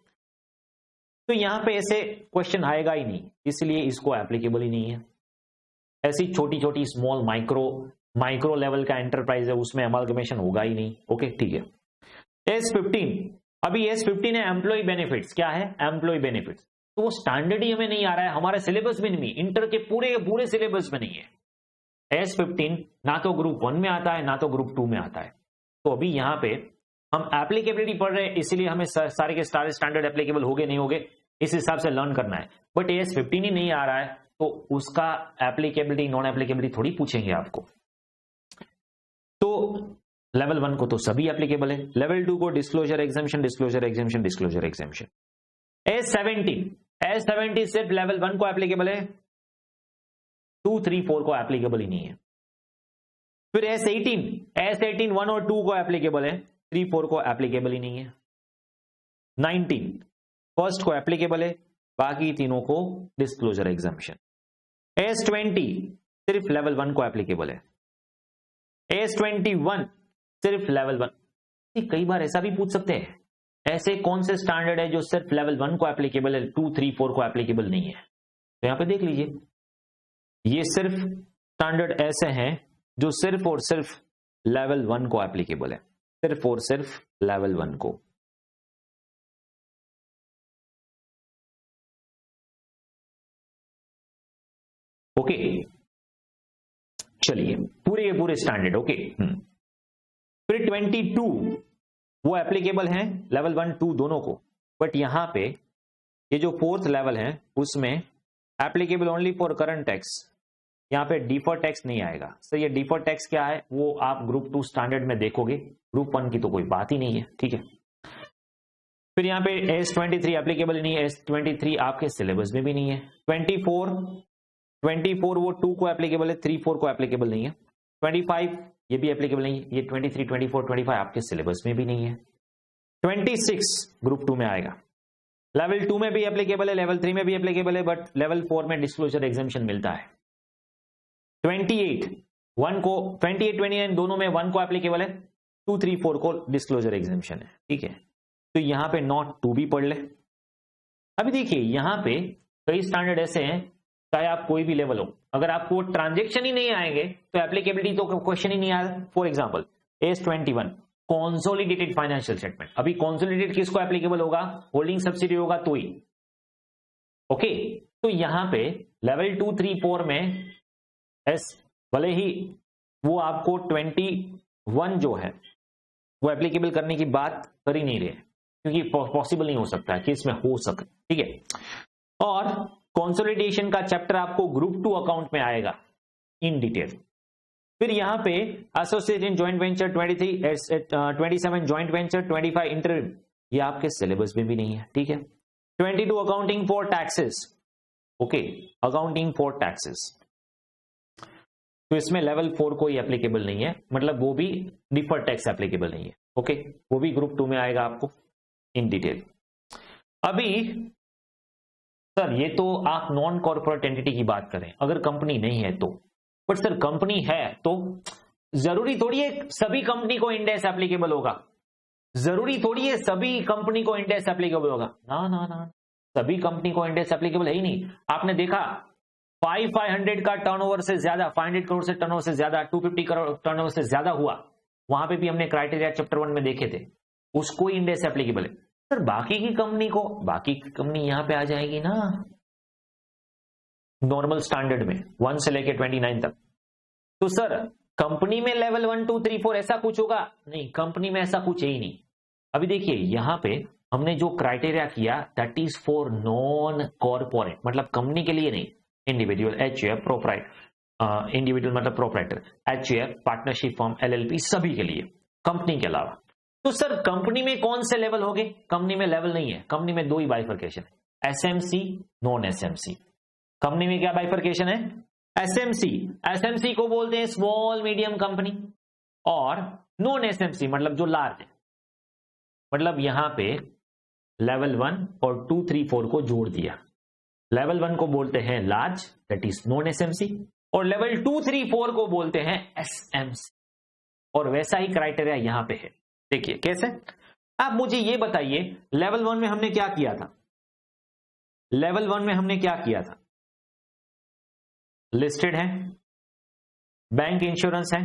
तो यहां पे ऐसे question आएगा ही नहीं, इसलिए इसको applicable ही नहीं है। ऐसी छोटी छोटी स्मॉल माइक्रो लेवल का एंटरप्राइज है, उसमें अमालगमेशन होगा ही नहीं। ओके, ठीक है। S15, अभी S15 है एम्प्लॉय बेनिफिट्स। क्या है? Employee benefits. तो वो स्टैंडर्ड ही हमें नहीं आ रहा है, हमारे सिलेबस में नहीं, इंटर के पूरे सिलेबस में नहीं है। S15 ना तो ग्रुप 1 में आता है ना तो ग्रुप 2 में आता है। तो अभी यहां पे हम एप्लीकेबिलिटी पढ़ रहे हैं, इसीलिए हमें सारे के सारे स्टैंडर्ड एप्लीकेबल होगे नहीं होगे इस हिसाब से लर्न करना है। बट S15 ही नहीं आ रहा है तो उसका एप्लीकेबिलिटी नॉन एप्लीकेबिलिटी थोड़ी पूछेंगे आपको। तो लेवल 1 को तो सभी एप्लीकेबल है, लेवल 2 को disclosure exemption, disclosure exemption, disclosure exemption. S17 सिर्फ लेवल 1 को एप्लीकेबल है, 2 3 4 को एप्लीकेबल ही नहीं है। फिर S18 1 और 2 को एप्लीकेबल है, 3 4 को एप्लीकेबल ही नहीं है। 19 फर्स्ट को एप्लीकेबल है, बाकी तीनों को डिस्क्लोजर एग्जाम्पशन। S20 सिर्फ लेवल 1 को एप्लीकेबल है। S21 सिर्फ लेवल 1। कई बार ऐसा भी पूछ सकते हैं, ऐसे कौन से स्टैंडर्ड है जो सिर्फ लेवल 1 को एप्लीकेबल है, 2 3 4 को एप्लीकेबल नहीं है? तो यहां पे देख लीजिए, ये सिर्फ स्टैंडर्ड ऐसे हैं जो सिर्फ और सिर्फ लेवल 1 को एप्लीकेबल है, सिर्फ और सिर्फ लेवल 1 को। ओके, चलिए पूरे के पूरे स्टैंडर्ड। ओके, फिर वो एप्लीकेबल हैं लेवल 1 2 दोनों को, बट यहां पे ये जो 4th लेवल है उसमें applicable only for current tax, यहाँ पे डिफर्ड टैक्स नहीं आएगा। सर ये डिफर्ड टैक्स क्या है वो आप ग्रुप 2 स्टैंडर्ड में देखोगे, ग्रुप 1 की तो कोई बात ही नहीं है, ठीक है। फिर यहाँ पे S23 एप्लीकेबल नहीं है, S23 आपके सिलेबस में भी नहीं है। 24 वो 2 को एप्लीकेबल है, 3 4 को एप्लीकेबल नहीं है। 25 ये भी एप्लीकेबल नहीं है, ये 23 24 25 आपके सिलेबस में भी नहीं है। 26 ग्रुप 2 में आएगा, लेवल 2 में भी एप्लीकेबल है, लेवल 3 में भी एप्लीकेबल है, बट लेवल 4 में डिस्क्लोजर एग्जेम्पशन मिलता है। 28 29 दोनों में 1 को एप्लीकेबल है, 2 3 4 को डिस्क्लोजर एग्जेम्पशन है, ठीक है। तो यहां पे नॉट 2 भी पढ़ ले। अभी देखिए यहां पे कई स्टैंडर्ड ऐसे हैं, चाहे आप कोई भी लेवल हो, अगर आपको ट्रांजेक्शन ही नहीं आएंगे तो एप्लीकेबिलिटी तो क्वेश्चन ही नहीं आया। For example S21 consolidated financial statement, अभी कॉन्सोलिडेटेड किसको एप्लीकेबल होगा, होल्डिंग सब्सिडी होगा तो ही, ओके। तो यहां पे लेवल 2 3 4 में भले ही वो आपको 21 जो है वो एप्लीकेबल करने की बात कर ही नहीं रहे, क्योंकि पॉसिबल नहीं हो सकता है कि इसमें हो सके, ठीक है। और कंसोलिडेशन का चैप्टर आपको ग्रुप 2 अकाउंट में आएगा इन डिटेल। फिर यहां पे associate in joint venture 27 joint venture 25 interim, ये आपके सिलेबस में भी नहीं है, ठीक है। 22 accounting for taxes, okay, accounting for taxes, तो इसमें लेवल 4 कोई एप्लीकेबल नहीं है, मतलब वो भी डिफर्ड टैक्स एप्लीकेबल नहीं है, ओके। वो भी ग्रुप 2 में आएगा आपको इन डिटेल। अभी सर ये तो आप नॉन कॉर्पोरेट एंटिटी की बात करें, अगर कंपनी नहीं है तो, बट सर कंपनी है तो जरूरी थोड़ी है सभी कंपनी को इंड एस एप्लीकेबल होगा, जरूरी थोड़ी है सभी कंपनी को इंड एस एप्लीकेबल होगा, ना ना ना, सभी कंपनी को इंड एस एप्लीकेबल है ही नहीं। आपने देखा 500 का टर्नओवर से ज्यादा, 500 करोड़ से टर्नओवर से ज्यादा, 250 करोड़ टर्नओवर से ज्यादा हुआ, वहां पे भी हमने क्राइटेरिया चैप्टर 1 में देखे थे, उसको इंड एस एप्लीकेबल है। सर बाकी की कंपनी यहां पे आ जाएगी ना नॉर्मल स्टैंडर्ड में 1 से लेके 29 तक। तो सर कंपनी में लेवल 1 2 3 4 ऐसा कुछ होगा नहीं, कंपनी में ऐसा कुछ है ही नहीं। अभी देखिए यहां पे हमने जो क्राइटेरिया किया that is for non corporate, मतलब कंपनी के लिए नहीं, इंडिविजुअल HUF प्रोप्राइट, इंडिविजुअल मतलब proprietor, HUF partnership firm LLP सभी के लिए, कंपनी के अलावा। तो सर कंपनी में कौन से लेवल होंगे, कंपनी में लेवल नहीं है, कंपनी में 2 ही बाइफर्केशन है, SMC नॉन SMC। कंपनी में क्या बाइफर्केशन है, SMC को बोलते हैं स्मॉल मीडियम कंपनी, और नॉन SMC मतलब जो लार्ज है, मतलब यहां पे लेवल 1 और 2 3 4 को जोड़ दिया। लेवल 1 को बोलते हैं large that is non SMC, और लेवल 2 3 4 को बोलते हैं SMC, और वैसा ही क्राइटेरिया यहां पे है। देखिए कैसे, आप मुझे ये बताइए लेवल 1 में हमने क्या किया था, लेवल 1 में हमने क्या किया था, लिस्टेड है, बैंक इंश्योरेंस है,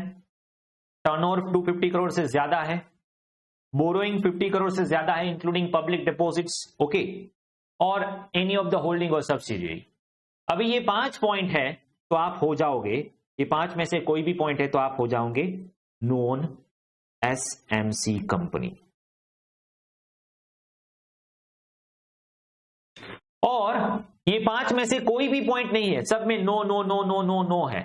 टर्नओवर 250 करोड़ से ज्यादा है, बोरोइंग 50 करोड़ से ज्यादा है इंक्लूडिंग पब्लिक डिपॉजिट्स, ओके, और एनी ऑफ द होल्डिंग और सब्सिडियरी। अभी ये 5 पॉइंट है तो आप हो जाओगे, ये 5 में से कोई भी पॉइंट है तो आप हो जाओगे नॉन SMC कंपनी। और ये 5 में से कोई भी पॉइंट नहीं है, सब में no no no no no no है,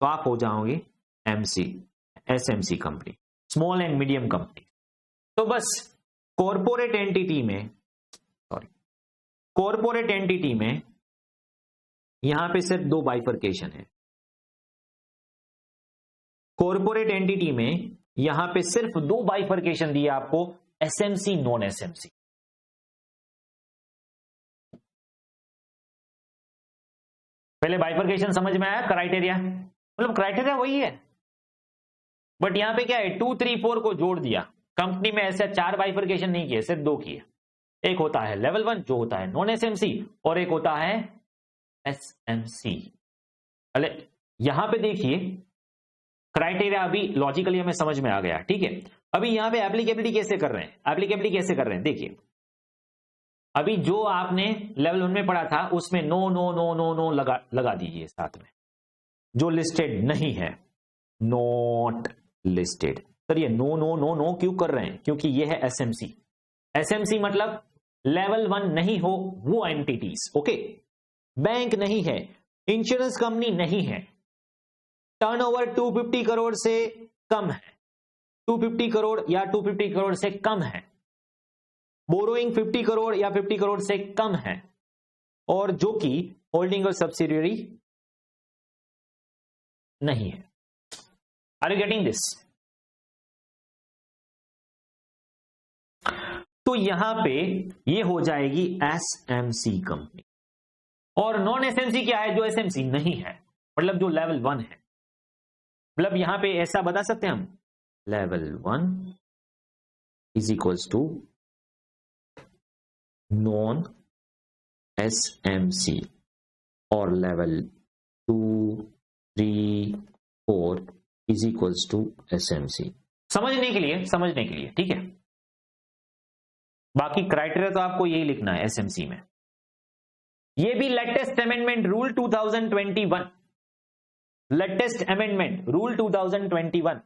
तो आप हो जाओगे SMC company, small and medium company. तो बस कॉर्पोरेट एंटिटी में यहां पे सिर्फ 2 बाइफर्केशन है, कॉर्पोरेट एंटिटी में यहां पे सिर्फ 2 बाइफर्केशन दिए आपको, SMC नॉन SMC। पहले बाइफर्केशन समझ में आया, क्राइटेरिया मतलब क्राइटेरिया वही है, बट यहां पे क्या है 2 3 4 को जोड़ दिया। कंपनी में ऐसे 4 बाइफर्केशन नहीं किए, सिर्फ 2 किए। एक होता है लेवल 1 जो होता है नॉन SMC, और एक होता है SMC। अरे यहां पे देखिए क्राइटेरिया अभी लॉजिकली हमें समझ में आ गया, ठीक है। अभी यहां पे एप्लीकेबिलिटी कैसे कर रहे हैं, देखिए अभी जो आपने लेवल 1 में पढ़ा था उसमें no no no no no लगा दीजिए साथ में, जो लिस्टेड नहीं है नॉट लिस्टेड, सर ये नो नो नो नो क्यों कर रहे हैं? क्योंकि ये है एसएमसी। एसएमसी मतलब लेवल 1 नहीं हो वो एंटिटीज। ओके, बैंक नहीं है, इंश्योरेंस कंपनी नहीं है, टर्नओवर 250 करोड़ से कम है, 250 करोड़ या 250 करोड़ से कम है, बोरोइंग 50 करोड़ या 50 करोड़ से कम है, और जो कि होल्डिंग और सब्सिडियरी नहीं है। Are you getting this? तो यहां पे ये हो जाएगी एसएमसी कंपनी। और नॉन एसएमसी क्या है? जो एसएमसी नहीं है, मतलब जो लेवल 1 है। मतलब यहां पे ऐसा बता सकते हैं हम, level 1 is equals to non SMC, और level 2 3 4 is equals to SMC. समझने के लिए, ठीक है। बाकी क्राइटेरिया तो आपको यही लिखना है एसएमसी में। ये भी latest amendment rule 2021, latest amendment rule 2021,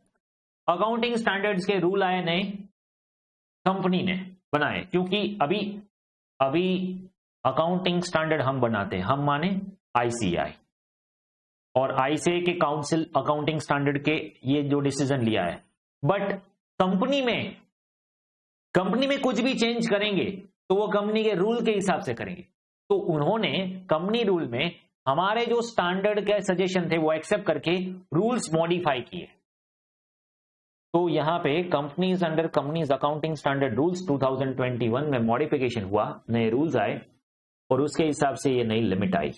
accounting standards के रूल आए नए, कंपनी ने बनाए। क्योंकि अभी अकाउंटिंग स्टैंडर्ड हम बनाते हैं, हम माने आईसीआई, और आईसीआई के काउंसिल अकाउंटिंग स्टैंडर्ड के ये जो डिसीजन लिया है। बट कंपनी में कुछ भी चेंज करेंगे तो वो कंपनी के रूल के हिसाब से करेंगे। तो उन्होंने कंपनी रूल में हमारे जो स्टैंडर्ड के सजेशन थे वो एक्सेप्ट करके रूल्स मॉडिफाई किए। तो यहां पे companies under companies accounting standard rules 2021 में मॉडिफिकेशन हुआ, नए रूल्स आए, और उसके हिसाब से ये नई लिमिट आई,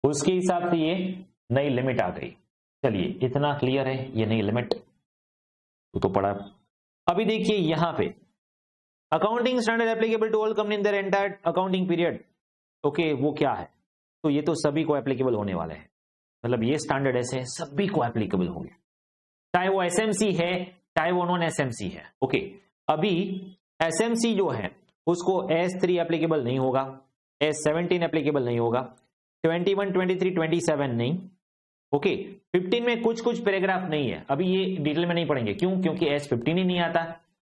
उसके हिसाब से ये नई लिमिट आ गई। चलिए, इतना क्लियर है, ये नई लिमिट तो पढ़ा। अभी देखिए यहां पे accounting standard applicable to all company in their entire accounting period. Okay, वो क्या है? तो ये तो सभी को एप्लीकेबल होने वाले हैं, मतलब ये स्टैंडर्ड ऐसे सभी को एप्लीकेबल होंगे, चाहे वो एसएमसी है चाहे वो नॉन एसएमसी है। ओके, अभी एसएमसी जो है उसको S3 एप्लीकेबल नहीं होगा, S17 एप्लीकेबल नहीं होगा, 21, 23, 27 नहीं। ओके, 15 में कुछ पैराग्राफ नहीं है, अभी ये डिटेल में नहीं पढ़ेंगे। क्यों? क्योंकि S15 ही नहीं आता।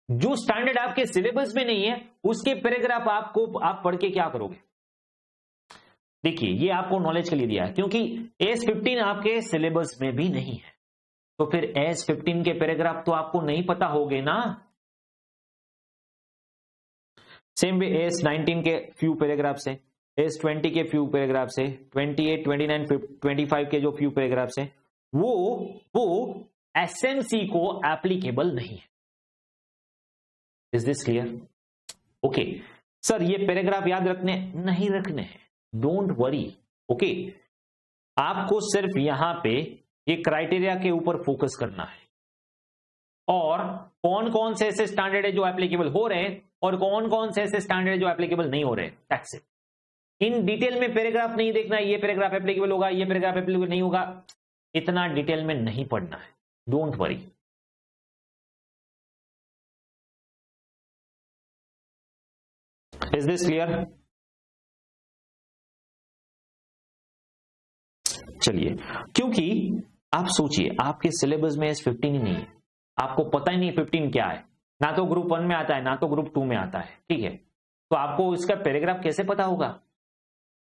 जो स्टैंडर्ड आपके सिलेबस में नहीं है उसके पैराग्राफ आप पढ़ के क्या करोगे? देखिए, ये आपको नॉलेज के लिए दिया है, क्योंकि S15 आपके सिलेबस में भी नहीं है, तो फिर S15 के पैराग्राफ तो आपको नहीं पता होंगे ना। सेम वे S19 के फ्यू पैराग्राफ से, S20 के फ्यू पैराग्राफ से, 28, 29, 25 के जो फ्यू पैराग्राफ से, वो एसएमसी को एप्लीकेबल नहीं है। Is this clear? Okay sir, ये पैराग्राफ याद रखने नहीं रखने हैं, डोंट वरी। ओके, आपको सिर्फ यहां पे ये क्राइटेरिया के ऊपर फोकस करना है, और कौन कौन से ऐसे स्टैंडर्ड है जो एप्लीकेबल हो रहे हैं और कौन कौन से ऐसे स्टैंडर्ड जो एप्लीकेबल नहीं हो रहे। That's it. इन डिटेल में पैराग्राफ नहीं देखना है, ये पैराग्राफ एप्लीकेबल होगा, ये पैराग्राफ एप्लीकेबल नहीं होगा, इतना डिटेल में नहीं पढ़ना है, don't worry. Is this clear? चलिए, क्योंकि आप सोचिए आपके सिलेबस में S15 ही नहीं है, आपको पता ही नहीं 15 क्या है, ना तो ग्रुप 1 में आता है ना तो ग्रुप 2 में आता है, ठीक है। तो आपको इसका पैराग्राफ कैसे पता होगा?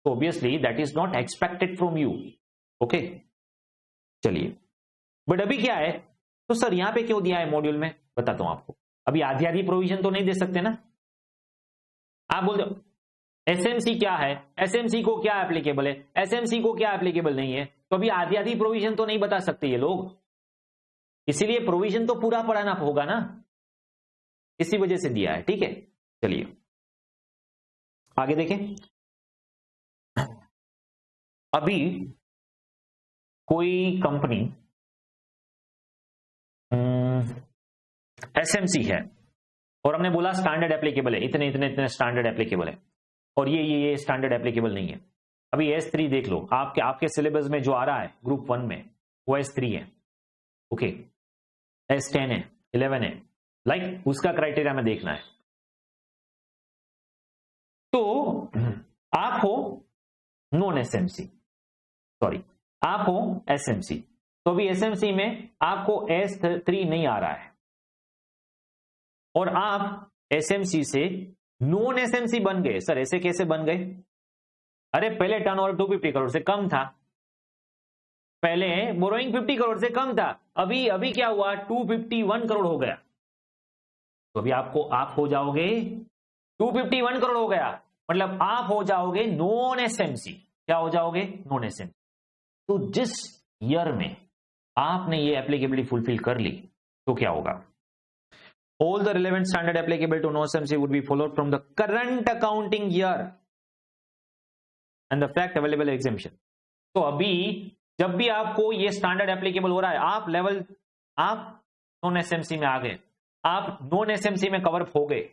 तो obviously that is not expected from you. Okay, चलिए, बट अभी क्या है, तो सर यहां पे क्यों दिया है मॉड्यूल में, बताता हूं आपको। अभी आधी प्रोविजन तो नहीं दे सकते ना। आप बोल दो एसएमसी क्या है, एसएमसी को क्या एप्लीकेबल है, एसएमसी को क्या एप्लीकेबल नहीं है, तो अभी आधी प्रोविजन तो नहीं बता सकते ये लोग, इसीलिए प्रोविजन तो पूरा पढ़ाना होगा ना, इसी वजह से दिया है, ठीक है। चलिए आगे देखें। अभी कोई कंपनी एसएमसी है और हमने बोला स्टैंडर्ड एप्लीकेबल है, इतने स्टैंडर्ड एप्लीकेबल है, और ये स्टैंडर्ड एप्लीकेबल नहीं है। अभी S3 देख लो, आपके सिलेबस में जो आ रहा है ग्रुप 1 में वो S3 है। ओके, S10 है, 11 है, लाइक उसका क्राइटेरिया में देखना है। तो आप हो नॉन एसएमसी, सॉरी आप हो एसएमसी, तो अभी एसएमसी में आपको S3 नहीं आ रहा है और आप एसएमसी से नॉन एसएमसी बन गए। सर ऐसे कैसे बन गए? अरे पहले टर्नओवर 250 करोड़ से कम था, पहले बोरोइंग 50 करोड़ से कम था, अभी क्या हुआ 251 करोड़ हो गया। तो अभी आप हो जाओगे 251 करोड़ हो गया, मतलब आप हो जाओगे नॉन एसएमसी। क्या हो जाओगे? Non SMC. तो जिस ईयर में आपने ये एप्लीकेबिलिटी फुलफिल कर ली तो क्या होगा? All the relevant standard applicable to non SMC would be followed from the current accounting year and the fact available exemption. तो अभी जब भी आपको ये स्टैंडर्ड एप्लीकेबल हो रहा है, आप नॉन एसएमसी में आ गए, आप नॉन एसएमसी में कवर अप हो गए,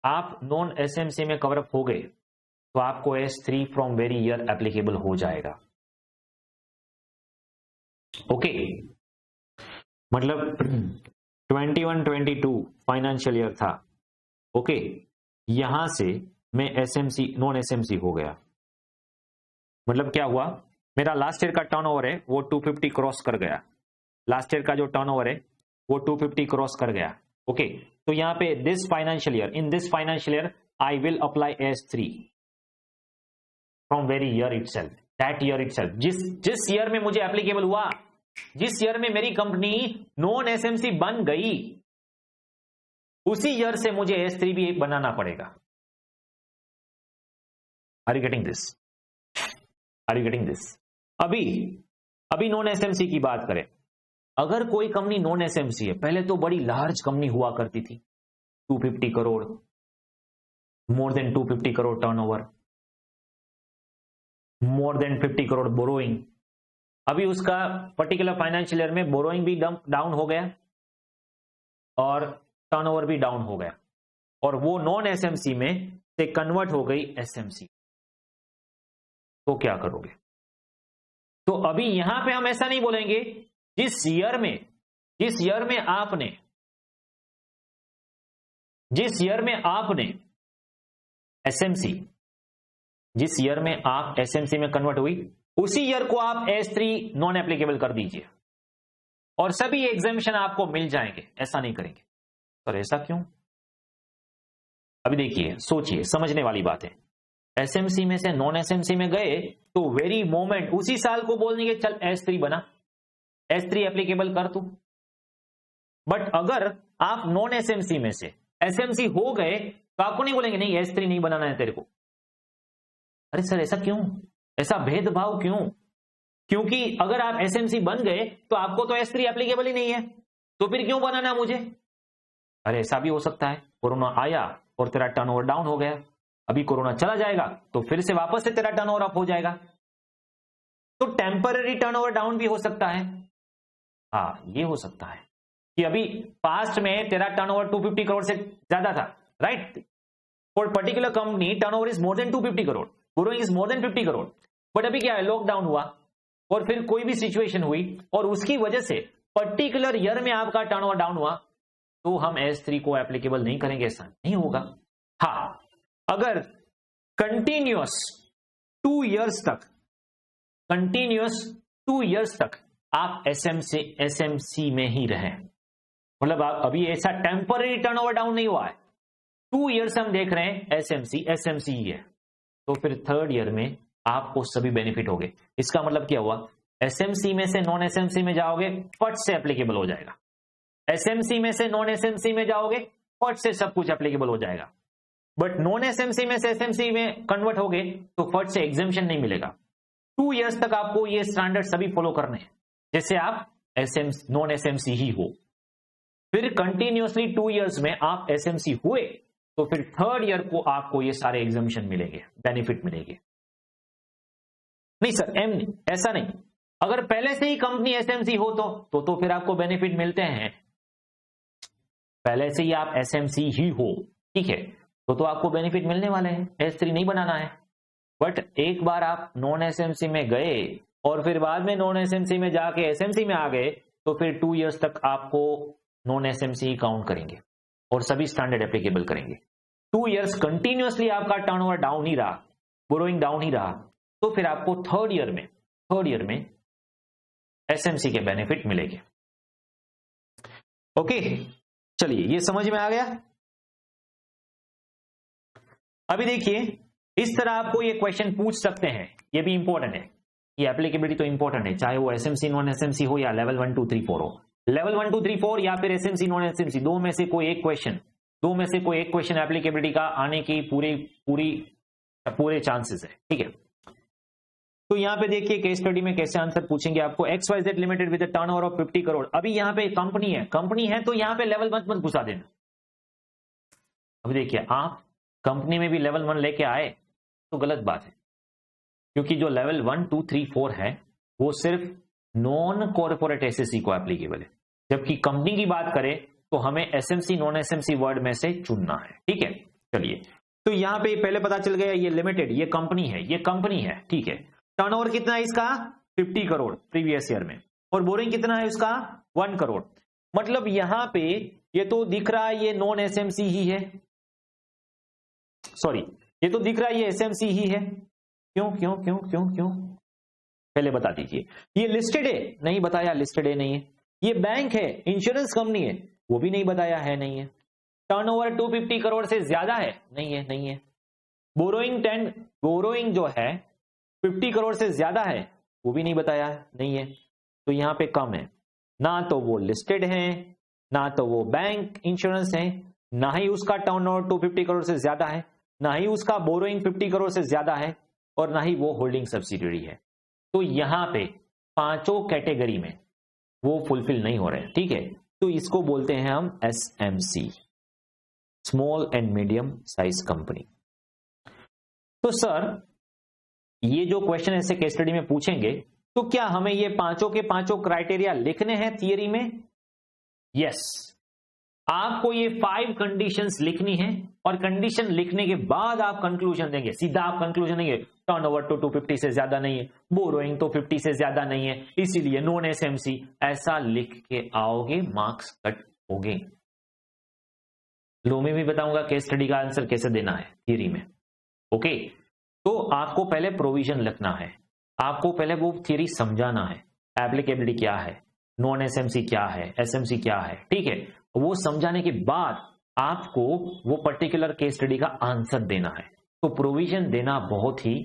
आप नॉन एसएमसी में कवर अप हो गए, तो आपको S3 from very year applicable हो जाएगा। ओके मतलब 21-22 फाइनेंशियल ईयर था, ओके यहां से मैं एसएमसी नॉन एसएमसी हो गया। मतलब क्या हुआ, मेरा लास्ट ईयर का टर्नओवर है वो 250 क्रॉस कर गया, लास्ट ईयर का जो टर्नओवर है वो 250 क्रॉस कर गया। ओके तो यहां पे this financial year, in this financial year I will apply S3 from very year itself, that year itself. जिस ईयर में मुझे एप्लीकेबल हुआ, जिस ईयर में मेरी कंपनी नॉन एसएमसी बन गई, उसी ईयर से मुझे S3 भी एक बनाना पड़ेगा। Are you getting this? Are you getting this? अभी नॉन एसएमसी की बात करें, अगर कोई कंपनी नॉन एसएमसी है, पहले तो बड़ी लार्ज कंपनी हुआ करती थी, 250 करोड़, मोर देन 250 करोड़ टर्नओवर, मोर देन 50 करोड़ बोरोइंग। अभी उसका पर्टिकुलर फाइनेंशियल ईयर में बोरोइंग भी डाउन हो गया और टर्नओवर भी डाउन हो गया, और वो नॉन एसएमसी में से कन्वर्ट हो गई एसएमसी। तो क्या करोगे? तो अभी यहां पे हम ऐसा नहीं बोलेंगे, जिस ईयर में आपने एसएमसी, जिस ईयर में आप एसएमसी में कन्वर्ट हुई, उसी ईयर को आप S3 नॉन एप्लीकेबल कर दीजिए और सभी एग्जामिशन आपको मिल जाएंगे। ऐसा नहीं करेंगे। सर ऐसा क्यों? अभी देखिए, सोचिए, समझने वाली बात है। एसएमसी में से नॉन एसएमसी में गए तो वेरी मोमेंट उसी साल को बोल देंगे चल S3 बना, S3 एप्लीकेबल कर तू। बट अगर आप नॉन एसएमसी में से एसएमसी हो गए तो आपको नहीं बोलेंगे नहीं S3 नहीं बनाना है तेरे को। अरे सर ऐसा क्यों? ऐसा भेदभाव क्यों? क्योंकि अगर आप एसएमसी बन गए तो आपको तो S3 एप्लीकेबल ही नहीं है, तो फिर क्यों बनाना मुझे? अरे ऐसा भी हो सकता है, कोरोना आया और तेरा टर्नओवर डाउन हो गया, अभी कोरोना चला जाएगा तो फिर से वापस से तेरा टर्नओवर अप हो जाएगा, तो टेम्पररी टर्नओवर डाउन भी हो सकता है। हाँ ये हो सकता है कि अभी पास्ट में तेरा टर्नओवर 250 करोड़ से ज्यादा था, right? For particular company turnover is more than 250 crore, borrowing is more than 50 crore, but अभी क्या है, लॉकडाउन हुआ और फिर कोई भी सिचुएशन हुई और उसकी वजह से पर्टिकुलर ईयर में आपका टर्नओवर डाउन हुआ, तो हम S3 को एप्लीकेबल नहीं करेंगे, ऐसा नहीं होगा। हाँ अगर कंटिन्यूअस 2 इयर्स तक आप एसएमसी में ही रहे, मतलब आप अभी ऐसा टेम्पररी टर्नओवर डाउन नहीं हुआ है, 2 इयर्स हम देख रहे हैं एसएमसी ही है, तो फिर 3rd ईयर में आपको सभी बेनिफिट हो गए। इसका मतलब क्या हुआ, एसएमसी में से नॉन एसएमसी में जाओगे फट से एप्लीकेबल हो जाएगा, एसएमसी में से नॉन एसएमसी में जाओगे फट से सब कुछ एप्लीकेबल हो जाएगा, बट नॉन एसएमसी में से एसएमसी में कन्वर्ट हो गए तो फट से एग्जेम्पशन नहीं मिलेगा। 2 इयर्स तक आपको ये स्टैंडर्ड सभी फॉलो करने हैं, जैसे आप नॉन एसएमसी ही हो। फिर कंटिन्यूअसली 2 इयर्स में आप एसएमसी हुए तो फिर 3rd ईयर को आपको ये सारे एग्जेम्पशन मिलेंगे, बेनिफिट मिलेंगे। नहीं सर ऐसा नहीं, अगर पहले से ही कंपनी एसएमसी हो तो फिर आपको बेनिफिट मिलते हैं, पहले से ही आप एसएमसी ही हो, ठीक है, तो आपको बेनिफिट मिलने वाले हैं, S3 नहीं बनाना है। बट एक बार आप नॉन एसएमसी में गए और फिर बाद में नॉन एसएमसी में जाके एसएमसी में आ गए तो फिर 2 इयर्स तक आपको नॉन एसएमसी ही काउंट करेंगे और सभी स्टैंडर्ड एप्लीकेबल करेंगे। 2 इयर्स कंटिन्यूअसली आपका टर्नओवर डाउन ही रहा, बोरोइंग डाउन ही रहा, तो फिर आपको 3rd ईयर में एसएमसी के बेनिफिट मिलेंगे। ओके, चलिए ये समझ में आ गया। अभी देखिए, इस तरह आपको ये क्वेश्चन पूछ सकते हैं, ये भी इंपॉर्टेंट है, ये एप्लीकेबिलिटी तो इंपॉर्टेंट है, चाहे वो एसएमसी नॉन एसएमसी हो या लेवल 1 2 3 4 हो। लेवल 1 2 3 4 या फिर एसएमसी नॉन एसएमसी, दो में से कोई एक क्वेश्चन एप्लीकेबिलिटी का आने की पूरे चांसेस है, ठीक है। तो यहां पे देखिए केस स्टडी में कैसे आंसर पूछेंगे आपको। XYZ limited with turnover of 50 crore. अभी यहां पे कंपनी है तो यहां पे लेवल 1 मत घुसा देना। अभी देखिए, आप कंपनी में भी लेवल 1 लेके आए तो गलत बात है, क्योंकि जो लेवल 1 2 3 4 है वो सिर्फ नॉन कॉर्पोरेट एसएससी को एप्लीकेबल है, जबकि कंपनी की बात करें तो हमें एसएमसी नॉन एसएमसी वर्ड में से चुनना है, ठीक है। चलिए, तो यहां पे पहले पता चल गया ये लिमिटेड, ये कंपनी है, ठीक है। टर्नओवर कितना है इसका? 50 करोड़ प्रीवियस ईयर में, और बोरिंग कितना है इसका? 1 करोड़। मतलब यहां पे ये तो दिख रहा है ये नॉन एसएमसी ही है, सॉरी ये तो दिख रहा है ये एसएमसी ही है। क्यों पहले बता दीजिए। ये लिस्टेड है, नहीं बताया, लिस्टेड है नहीं है। ये बैंक है, इंश्योरेंस कंपनी है, वो भी नहीं बताया है, नहीं है। टर्नओवर 250 करोड़ से ज्यादा है, नहीं है। बोरोइंग जो है 50 करोड़ से ज्यादा है, वो भी नहीं बताया है, नहीं है। तो यहां पे कम है, ना तो वो लिस्टेड है, ना तो वो बैंक इंश्योरेंस है, ना ही उसका टर्नओवर 250 करोड़ से ज्यादा है, ना ही उसका बोरोइंग 50 करोड़ से ज्यादा है, और ना ही वो होल्डिंग सब्सिडियरी है। तो यहां पे पांचों कैटेगरी में वो फुलफिल नहीं हो रहे, ठीक है। तो इसको बोलते हैं हम SMC, small and medium size company. तो सर ये जो क्वेश्चन ऐसे केस स्टडी में पूछेंगे तो क्या हमें ये पांचों के पांचों क्राइटेरिया लिखने हैं थियरी में? यस, आपको ये 5 कंडीशंस लिखनी है, और कंडीशन लिखने के बाद आप कंक्लूजन देंगे। सीधा आप कंक्लूजन देंगे टर्नओवर तो 250 से ज्यादा नहीं है, बोरोइंग तो 50 से ज्यादा नहीं है, इसीलिए नॉन एसएमसी, ऐसा लिख के आओगे, मार्क्स कट होंगे। लो में भी बताऊंगा केस स्टडी का आंसर कैसे देना है थियरी में, ओके। तो आपको पहले प्रोविजन लिखना है, आपको पहले वो थियरी समझाना है, एप्लीकेबिलिटी क्या है, नॉन एसएमसी क्या है, एसएमसी क्या है, ठीक है। वो समझाने के बाद आपको वो पर्टिकुलर केस स्टडी का आंसर देना है। तो प्रोविजन देना बहुत ही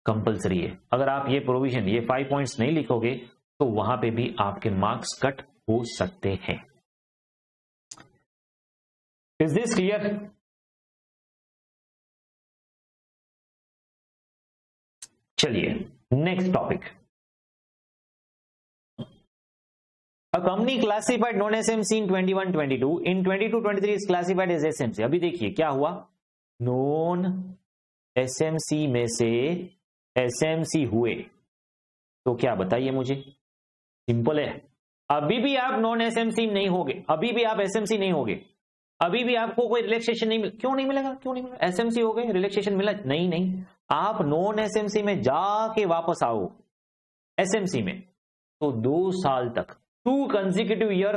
कंपलसरी है। अगर आप ये प्रोविजन, ये 5 पॉइंट्स नहीं लिखोगे तो वहां पे भी आपके मार्क्स कट हो सकते हैं। Is this clear? चलिए next topic. A company classified non-SMC in 21-22, in 22-23 is classified as SMC। अभी देखिए क्या हुआ, नॉन एसएमसी में से एसएमसी हुए, तो क्या बताइए मुझे? सिंपल है, अभी भी आप नॉन एसएमसी नहीं होगे, अभी भी आप एसएमसी नहीं होगे, अभी भी आपको कोई रिलैक्सेशन नहीं क्यों नहीं मिलेगा? एसएमसी हो गए, रिलैक्सेशन मिला? नहीं, आप नॉन एसएमसी में जाके वापस आओ एसएमसी में, तो 2 साल तक 2 कंसेक्यूटिव ईयर,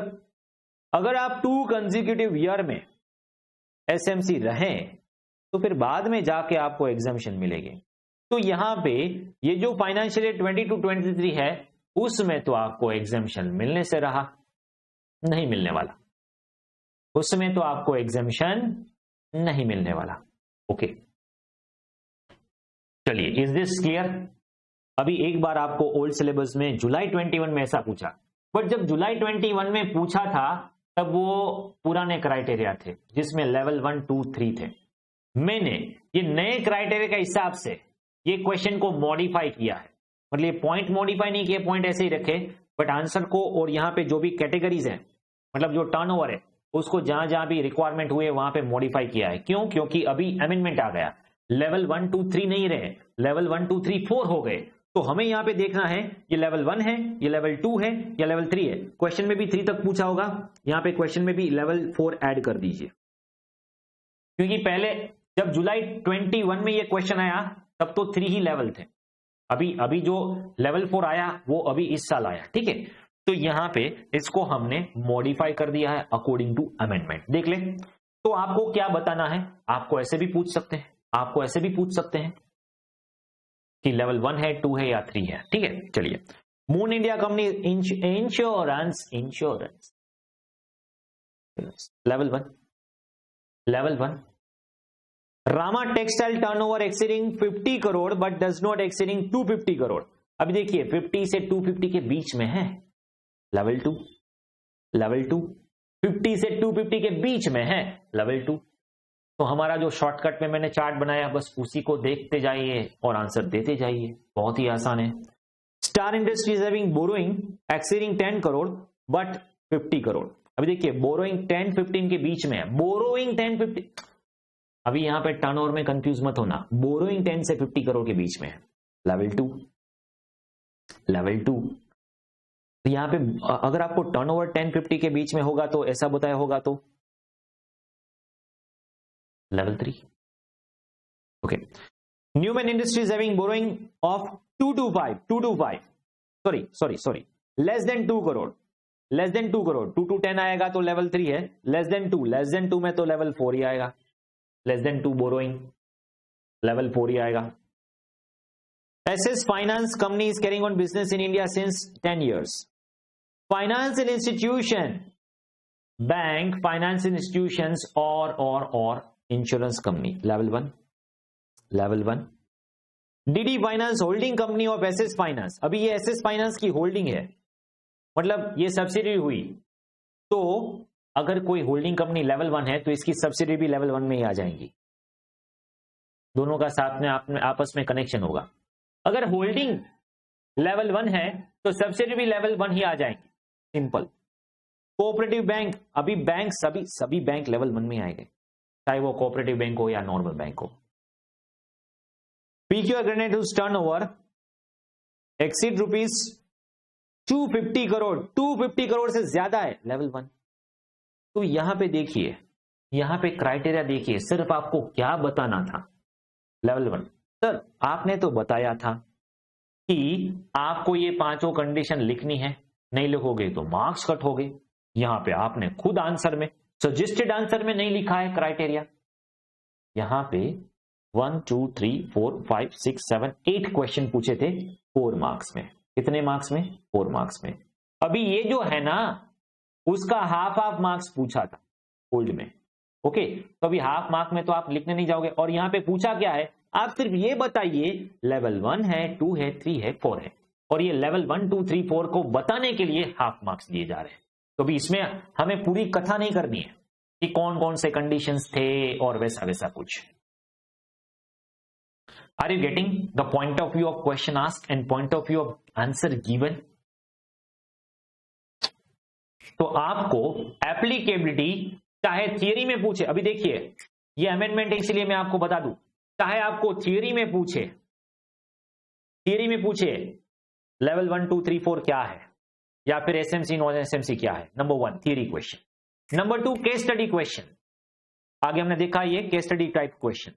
अगर आप 2 कंसेक्यूटिव ईयर में एसएमसी रहें तो फिर बाद में जाके आपको एग्जामिशन मिलेगी। तो यहां पे ये जो फाइनेंशियल ईयर 22-23 है उसमें तो आपको एग्जामिशन मिलने से रहा, नहीं मिलने वाला, उसमें तो आपको एग्जामिशन नहीं मिलने वाला, ओके। चलिए, इज दिस क्लियर? अभी एक बार आपको ओल्ड सिलेबस में जुलाई 21 में ऐसा पूछा, बट जब जुलाई 21 में पूछा था तब वो पुराने क्राइटेरिया थे जिसमें लेवल 1 2 3 थे। मैंने ये नए क्राइटेरिया के हिसाब से ये क्वेश्चन को मॉडिफाई किया है, मतलब ये पॉइंट मॉडिफाई नहीं किए, पॉइंट ऐसे ही रखे, बट आंसर को और यहाँ पे जो भी कैटेगरीज है, मतलब जो टर्नओवर है, उसको जहां जहां भी रिक्वायरमेंट हुए वहां पे मॉडिफाई किया है। क्यों? क्योंकि अभी अमेंडमेंट आ गया, लेवल 1 2 3 नहीं रहे, लेवल 1 2 3 4 हो गए। तो हमें यहां पे देखना है ये लेवल 1 है, ये लेवल 2 है, या लेवल 3 है। क्वेश्चन में भी 3 तक पूछा होगा, यहां पे क्वेश्चन में भी लेवल 4 ऐड कर दीजिए, क्योंकि पहले जब जुलाई 21 में ये क्वेश्चन आया तब तो 3 ही लेवल थे, अभी जो लेवल 4 आया वो अभी इस साल आया, ठीक है। तो यहां पे इसको हमने मॉडिफाई कर दिया है अकॉर्डिंग टू अमेंडमेंट। देख ले, तो आपको क्या बताना है, आपको ऐसे भी पूछ सकते हैं, आपको ऐसे भी पूछ सकते हैं कि लेवल 1 है, 2 है या 3 है, ठीक है। चलिए, moon India company insurance level 1 Rama textile turnover exceeding 50 crore but does not exceeding 250 crore. अभी देखिए 50 से 250 के बीच में है, लेवल 2 50 से 250 के बीच में है, लेवल 2। तो हमारा जो शॉर्टकट में मैंने चार्ट बनाया बस उसी को देखते जाइए और आंसर देते जाइए, बहुत ही आसान है। Star industries having borrowing exceeding 10 crore but 50 crore. अभी देखिए बोरोइंग 10-15 के बीच में है, बोरोइंग 10-50। अभी यहां पे टर्नओवर में कंफ्यूज मत होना, बोरोइंग 10 से 50 करोड़ के बीच में है, लेवल 2। तो यहां पे अगर आपको टर्नओवर 10-50 के बीच में होगा तो ऐसा बताया होगा तो level 3। Okay, Newman industries having borrowing of 225 sorry less than 2 crore, 2 to 10 आएगा तो लेवल 3 है, लेस देन 2 में तो लेवल 4 ही आएगा, लेस देन 2 बोरोइंग लेवल 4 ही आएगा। SS Finance company is carrying on business in India since 10 years. Financial institution, bank, financial institutions or insurance company, level 1। DD Finance holding company of SS Finance। अभी ये SS Finance की holding है, मतलब ये subsidy हुई, तो अगर कोई होल्डिंग कंपनी लेवल 1 है तो इसकी सब्सिडी भी लेवल 1 में ही आ जाएंगी, दोनों का साथ में आपस में कनेक्शन होगा। अगर होल्डिंग लेवल 1 है तो सब्सिडी भी लेवल 1 ही आ जाएंगी, सिंपल। कोऑपरेटिव बैंक, अभी बैंक सभी बैंक लेवल 1 में आएंगे, चाहे वो कोऑपरेटिव बैंक हो या नॉर्मल बैंक हो। PQ Granates turnover exceed rupees 250 crore, 250 crore से ज्यादा है, लेवल 1। तो यहां पे देखिए, यहां पे क्राइटेरिया देखिए, सिर्फ आपको क्या बताना था, लेवल 1। सर आपने तो बताया था कि आपको ये पांचों कंडीशन लिखनी है, नहीं लिखोगे तो मार्क्स कट हो गए। यहां पे आपने खुद आंसर में, सजेस्टेड आंसर में नहीं लिखा है क्राइटेरिया। यहां पे 1 2 3 4 5 6 7 8 क्वेश्चन पूछे थे 4 मार्क्स में। कितने मार्क्स में? 4 मार्क्स में। अभी ये जो है ना, उसका हाफ मार्क्स पूछा था ओल्ड में। ओके, तो अभी हाफ मार्क में तो आप लिखने नहीं जाओगे। और यहां पे पूछा क्या है, आप सिर्फ ये बताइए लेवल 1 है, 2 है, 3 है, 4 है। और ये लेवल 1 2 3 4 को बताने के लिए हाफ मार्क्स दिए जा रहे हैं। तो अभी इसमें हमें पूरी कथा नहीं करनी है कि कौन कौन से कंडीशंस थे और वैसा वैसा कुछ। Are you getting the point of view of question asked and point of view of answer given? तो आपको एप्लीकेबिलिटी चाहे थियरी में पूछे, अभी देखिए ये अमेंडमेंट है इसलिए मैं आपको बता दूं, चाहे आपको थियरी में पूछे लेवल 1 2 3 4 क्या है, या फिर एसएमसी नॉन एसएमसी क्या है। Number 1 theory question, number 2 case study question, आगे हमने देखा ये केस स्टडी टाइप क्वेश्चन।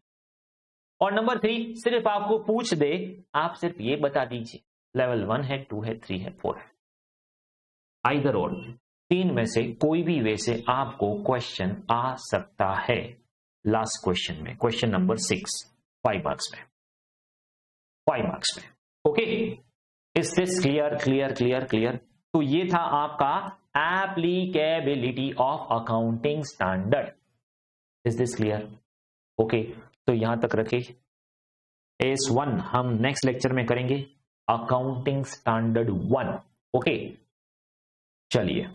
और नंबर 3 सिर्फ आपको पूछ दे, आप सिर्फ ये बता दीजिए लेवल 1 है, 2 है, 3 है, 4 है। आइदर और 3 में से कोई भी वे से आपको क्वेश्चन आ सकता है। लास्ट क्वेश्चन में, क्वेश्चन नंबर 6 5 मार्क्स में, 5 मार्क्स में। Okay, is this clear? तो ये था आपका applicability of accounting standard. Is this clear? Okay, तो यहां तक रखिए। S1 हम नेक्स्ट लेक्चर में करेंगे, अकाउंटिंग स्टैंडर्ड 1। ओके, चलिए।